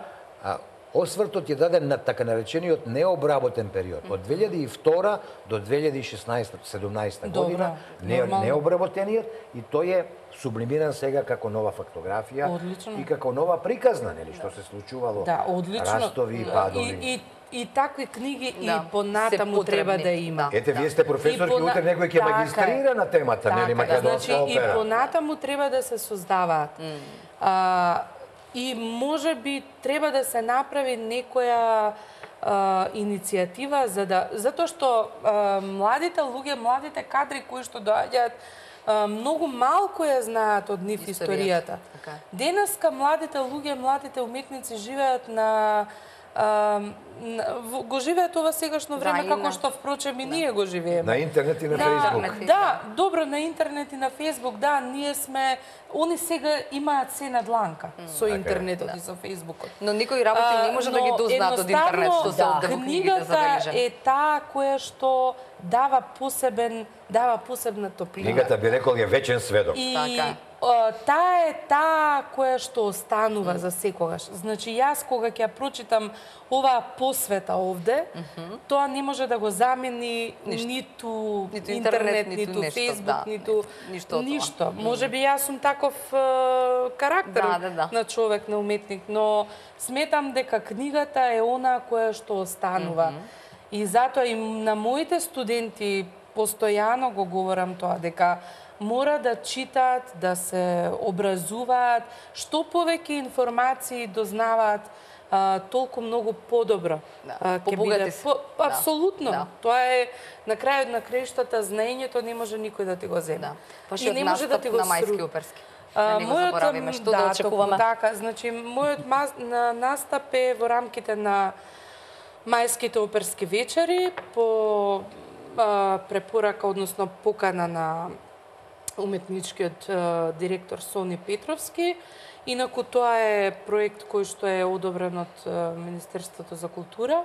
освртот е даден на така наречениот необработен период. Од 2002 до 2016-17 година, необработениот, и тој е сублимиран сега како нова фотографија и како нова приказна, нели, што се случувало. Растови и падови. И такви книги и понатаму треба да има. Ете, вие сте професор, ќе утре некој ќе магистрира на темата, нели, македонска опера. И понатаму треба да се создаваат. И може би треба да се направи некоја иницијатива затоа што младите луѓе, младите кадри кои што доаѓаат многу малку ја знаат од нив историјата. Денеска младите луѓе, младите уметници живеат го живеат ова сегашно време како што впрочем и ние го живееме. На интернет и на Фејсбук. Да, добро, на интернет и на Фејсбук, да, ние сме, они сега имаат се на дланка со интернетот и со Фејсбукот. Но никои работи не може да ги дознаат од интернет, што се овде во книгите забележени. Книгата е таа која што дава посебна топлина. Книгата би рекол е вечен сведок. И таа е таа која што останува за секогаш. Значи, јас кога ќе ја прочитам оваа посвета овде, тоа не може да го замени ниту интернет, ниту Фејсбук, ниту ништо. Може би јас сум таков карактер на човек, на уметник, но сметам дека книгата е она која што останува. И затоа и на моите студенти постојано го говорам тоа, дека мора да читаат, да се образуваат, што повеќе информации дознаваат, толку многу подобро. Побогати се. Апсолутно. Тоа е на крајот на краиштата, знаењето не може никој да ти го земе. И не може да ти го на мајски оперски. Да не го заборавиме, што да очекуваме. Така, значи, мојот настап е во рамките на мајските оперски вечери по препорака, односно покана на уметничкиот директор Сони Петровски. Инаку тоа е проект кој што е одобрен од Министерството за култура.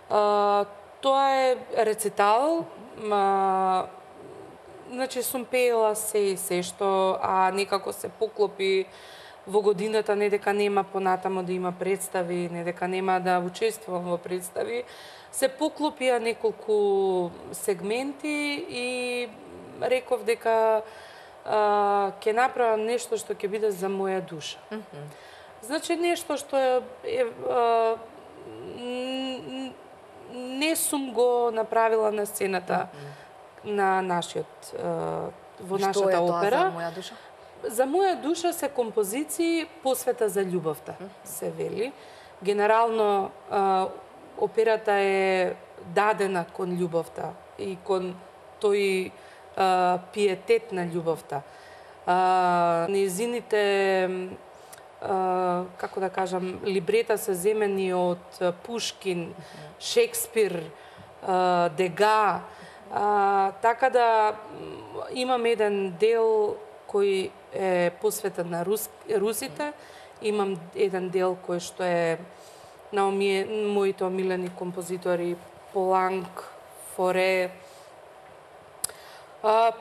Тоа е рецитал, значи сум пеела се што, а некако се поклопи во годината, не дека нема понатамо да има представи, не дека нема да учествувам во представи, се поклопија неколку сегменти и реков дека ќе направам нешто што ќе биде за моја душа. Значи нешто што не сум го направила на сцената на нашиот во нашата опера. Што е тоа за моја душа? За моја душа се композиции посвета за љубовта, се вели. Генерално операта е дадена кон љубовта и кон тој пиетет на љубовта. Нејзините, како да кажам, либрета се земени од Пушкин, Шекспир, Дега, така да имам еден дел кој е посветен на русите. Имам еден дел кој што е на моите омилени композитори Поланк, Форе.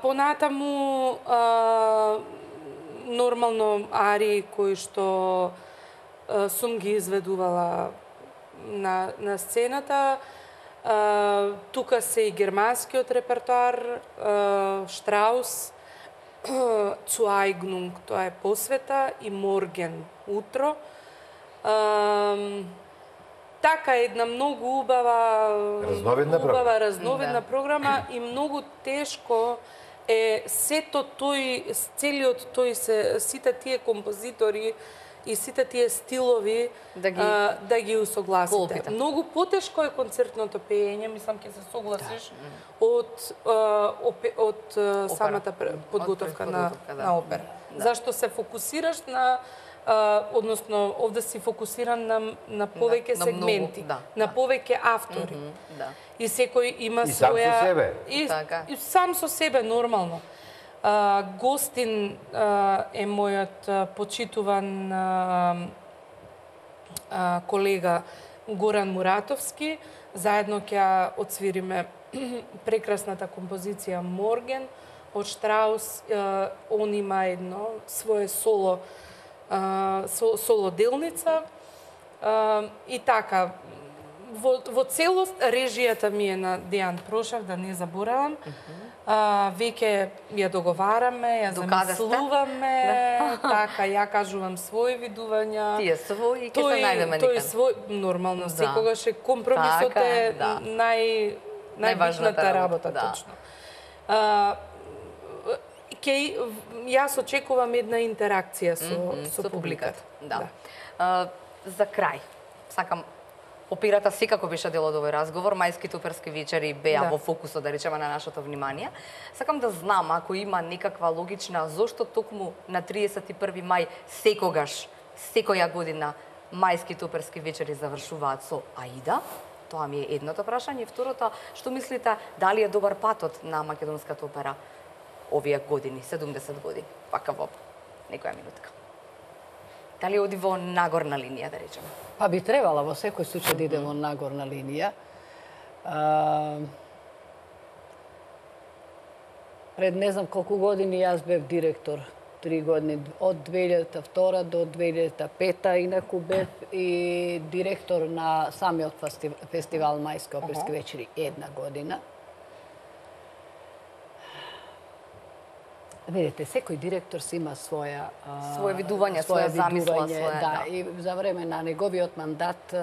Понатаму нормално арии кои што сум ги изведувала на сцената. Тука се и германскиот репертоар, Штраус, Цуайгнунг, тоа е посвета, и Морген, утро. Така една многу убава разновидна програма и многу тешко е сето тој, целиот тој сите тие композитори и сите тие стилови да ги усогласите. Многу потешко е концертното пеење, мислам ќе се согласиш, од самата подготовка на опера. Зашто се фокусираш на односно овде си фокусиран на повеќе сегменти, на повеќе автори. И секој има своја... И сам со себе, нормално. Гостин е мојот почитуван колега Горан Муратовски. Заедно ќе отсвириме прекрасната композиција Морген од Штраус. Он има едно свое соло делница. И така, во целост режијата ми е на Дејан Прошев, да не заборавам. Веќе ја договараме, ја замислуваме, така, ја кажувам своји видувања. Тие своји и ќе се најдеме некаде. Тој свој, нормално, секогаш е компромисот е најбитната работа, точно. Јас очекувам една интеракција со публиката. За крај, сакам, операта секако беше дел од овој разговор, мајските оперски вечери беа во фокусот, да речеме, на нашето внимание. Сакам да знам, ако има некаква логична, зошто токму на 31 мај секогаш, секоја година, мајските оперски вечери завршуваат со Аида? Тоа ми е едното прашање. Второто, што мислите, дали е добар патот на македонската опера овие години, 70 години, пака во некоја минутка? Дали оди во нагорна линија, да речеме? Па би требала во секој случај да иде во нагорна линија. Пред не знам колку години јас бев директор, 3 години, од 2002 до 2005, инаку бев и директор на самиот фестивал Мајски оперски вечери една година. Видите, секој директор си има своја видување, своја замисла, да, и за време на неговиот мандат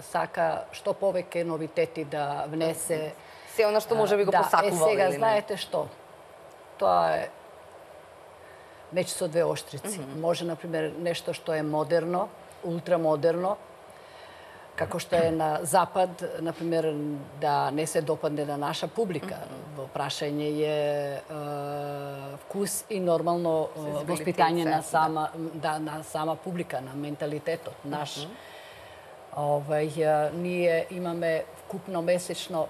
сака што повеќе новитети да внесе. Се она што може би го посакувал. Сега знаете што? Тоа е меч со двеоштрици. Може, например, нешто што е модерно, ултрамодерно, како што е на Запад, например, да не се допадне на наша публика. Во прашање е вкус и нормално воспитање на сама публика, на менталитетот наш. Ние имаме вкупно месечно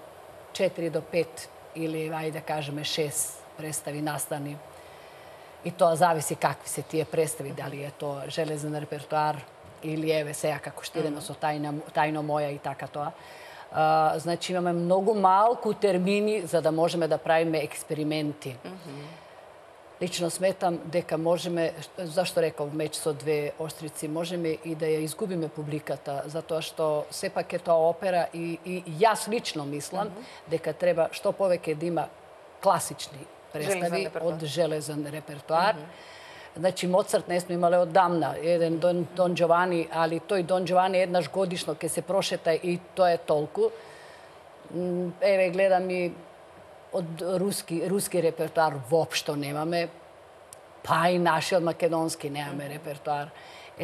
4 до 5 или, ајде да кажеме, 6 представи настани. И тоа зависи какви се тие представи, дали е тоа железен репертоар, или еве сега како што идеме со тајно моја и така тоа. Значи имаме многу малку термини за да можеме да правиме експерименти. Лично сметам дека можеме, зашто реков меч со две острици, можеме и да ја изгубиме публиката, затоа што сепак е тоа опера и јас лично мислам дека треба што повеќе да има класични представи од железен репертоар. Значи, Моцарт не сме имале оддамна, еден Дон Джовани, али тој Дон Джовани еднаш годишно ќе се прошета и тоа е толку. Еве, гледам и од руски репертоар воопшто немаме, па и нашиот македонски немаме репертоар.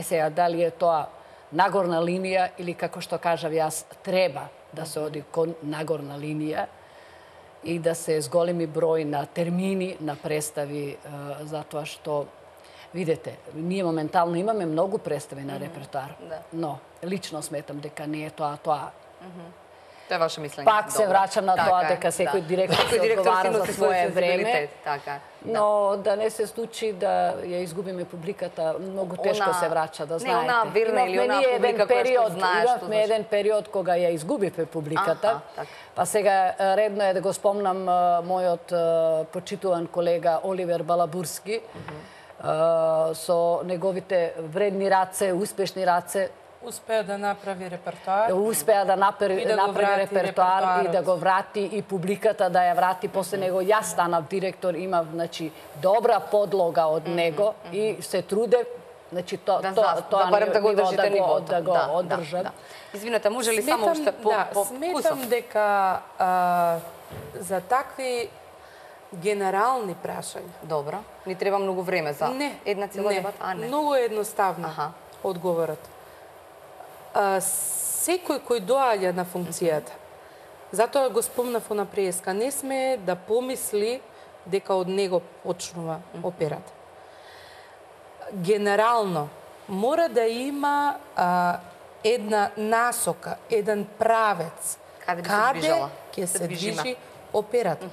Сега, дали е тоа нагорна линија или, како што кажав јас, треба да се оди кон нагорна линија и да се зголеми број на термини, на представи, затоа што видете, ние моментално имаме многу представи на репертоар, но лично сметам дека не е тоа. Тоа е ваше мислење. Пак се враќам на тоа дека секој директор се одговара за свое време. Така. Но да не се случи да ја изгубиме публиката, многу тешко се враќа, да знаете. Не, она верна или она публика која што знае што имавме еден период кога ја изгубивме публиката. Па сега редно е да го спомнам мојот почитуван колега Оливер Балабурски со неговите вредни раце, успешни раце. Успеа да направи репертоар. Успеа да направи репертоар и да го врати и публиката да ја врати. После него јас станав директор, имав добра подлога од него и се труде тоа барем да го одржите нивото. Да го одржам. Извинете, може ли само уште по сметам дека за такви генерални прашања. Добро. Ни треба многу време за една цела дебата, не. Многу едноставно одговорот. Секој кој доаѓа на функцијата, затоа го спомнав на преска, не сме да помисли дека од него почнува операта. Генерално, мора да има една насока, еден правец, каде ќе се движи операта.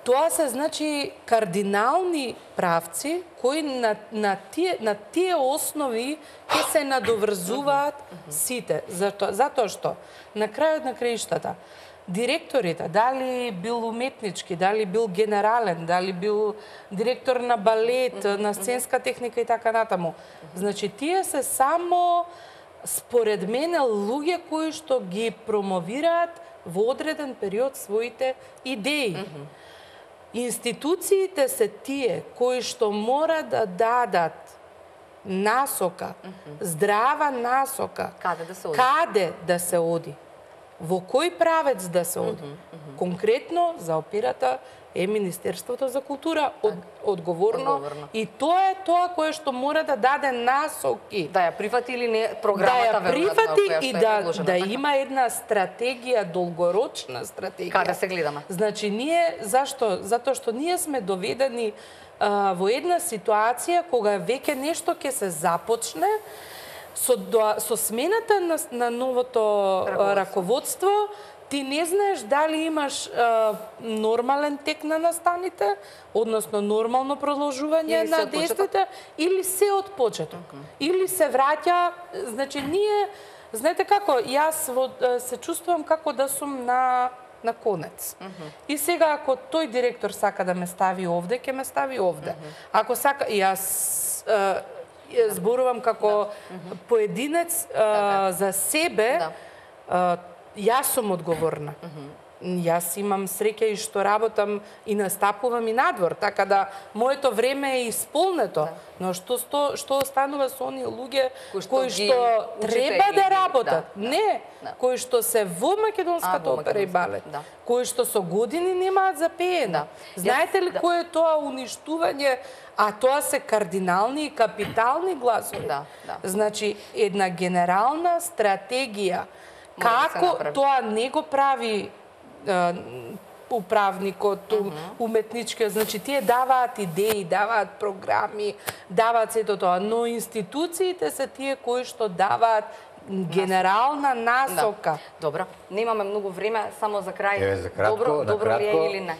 Тоа се значи кардинални правци кои на тие основи ќе се надоврзуваат сите. Затоа што на крајот на краиштата директорите, дали бил уметнички, дали бил генерален, дали бил директор на балет, на сценска техника и така натаму. Значи тие се само според мене луѓе кои што ги промовираат во одреден период своите идеи. Институциите се тие кои што мора да дадат насока, здрава насока, каде да се оди, во кој правец да се оди. Конкретно за операта е Министерството за култура одговорно и тоа е тоа кое што мора да даде насоки. Да ја прифати или не програмата, да ја прифати и да има една стратегија, долгорочна стратегија. Каде се гледаме? Значи ние зашто? Затоа што ние сме доведени во една ситуација кога веќе нешто ќе се започне со смената на новото раководство. Ти не знаеш дали имаш нормален тек на настаните, односно нормално продолжување на действите, или се од почеток. Или се враќа, значи ние, знаете како, јас се чувствувам како да сум на конец. И сега ако тој директор сака да ме стави овде, ќе ме стави овде. Ако сака, јас зборувам како поединец за себе, јас сум одговорна. Јас имам среќа и што работам и настапувам и надвор, така да моето време е исполнето. Но што останува со оние луѓе кои што треба да работат? Не, кои што се во македонската опера и балет, кои што со години немаат за пеење. Знаете ли кој е тоа уништување? А тоа се кардинални и капитални гласови. Значи, една генерална стратегија. Како тоа не го прави управникот, уметничкиот, значи тие даваат идеи, даваат програми, даваат сето тоа, но институциите се тие кои што даваат генерална насока. Добро, немаме многу време, само за крај. Добро ли е или не?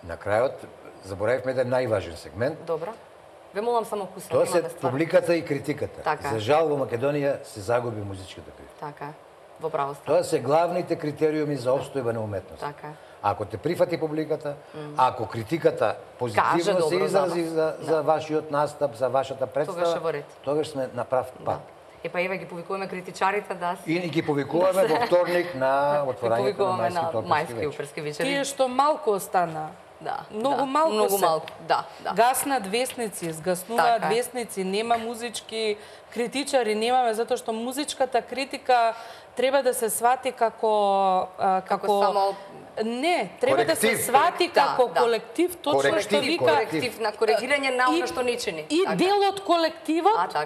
На крајот заборавивме еден најважен сегмент. Добро. Ве молам само куса. Тоа се публиката и критиката. За жал во Македонија се загуби музичката критика. Така. Во право сте. Тоа се главните критериуми за опстојба на уметност. Така. Ако те прифати публиката, ако критиката позитивно се изрази за вашиот настап, за вашата представа, тогаш сме на прав пат. Епа еве ги повикуваме критичарите да и ги повикуваме во вторник на отворањето на мајски оперски вечери. Тие што малку остана. Многу малку. Гаснат весници, згаснуваат весници, нема музички критичари, немаме, затоа што музичката критика треба да се свати како не, треба да се свати како колектив, точно што вика коректив на коригирање на она што не чини. И дел од колективот,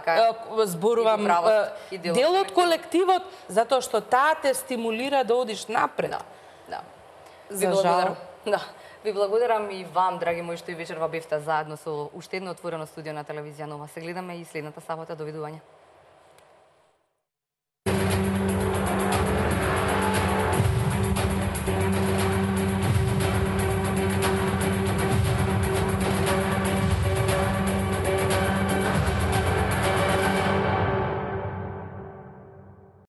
зборувам, дел од колективот, затоа што таа те стимулира да одиш напред. За жал. Ви благодарам и вам, драги мои, што и вечерва бевте заедно со уште едно отворено студио на телевизија Нова. Се гледаме и следната сабота. Довидување.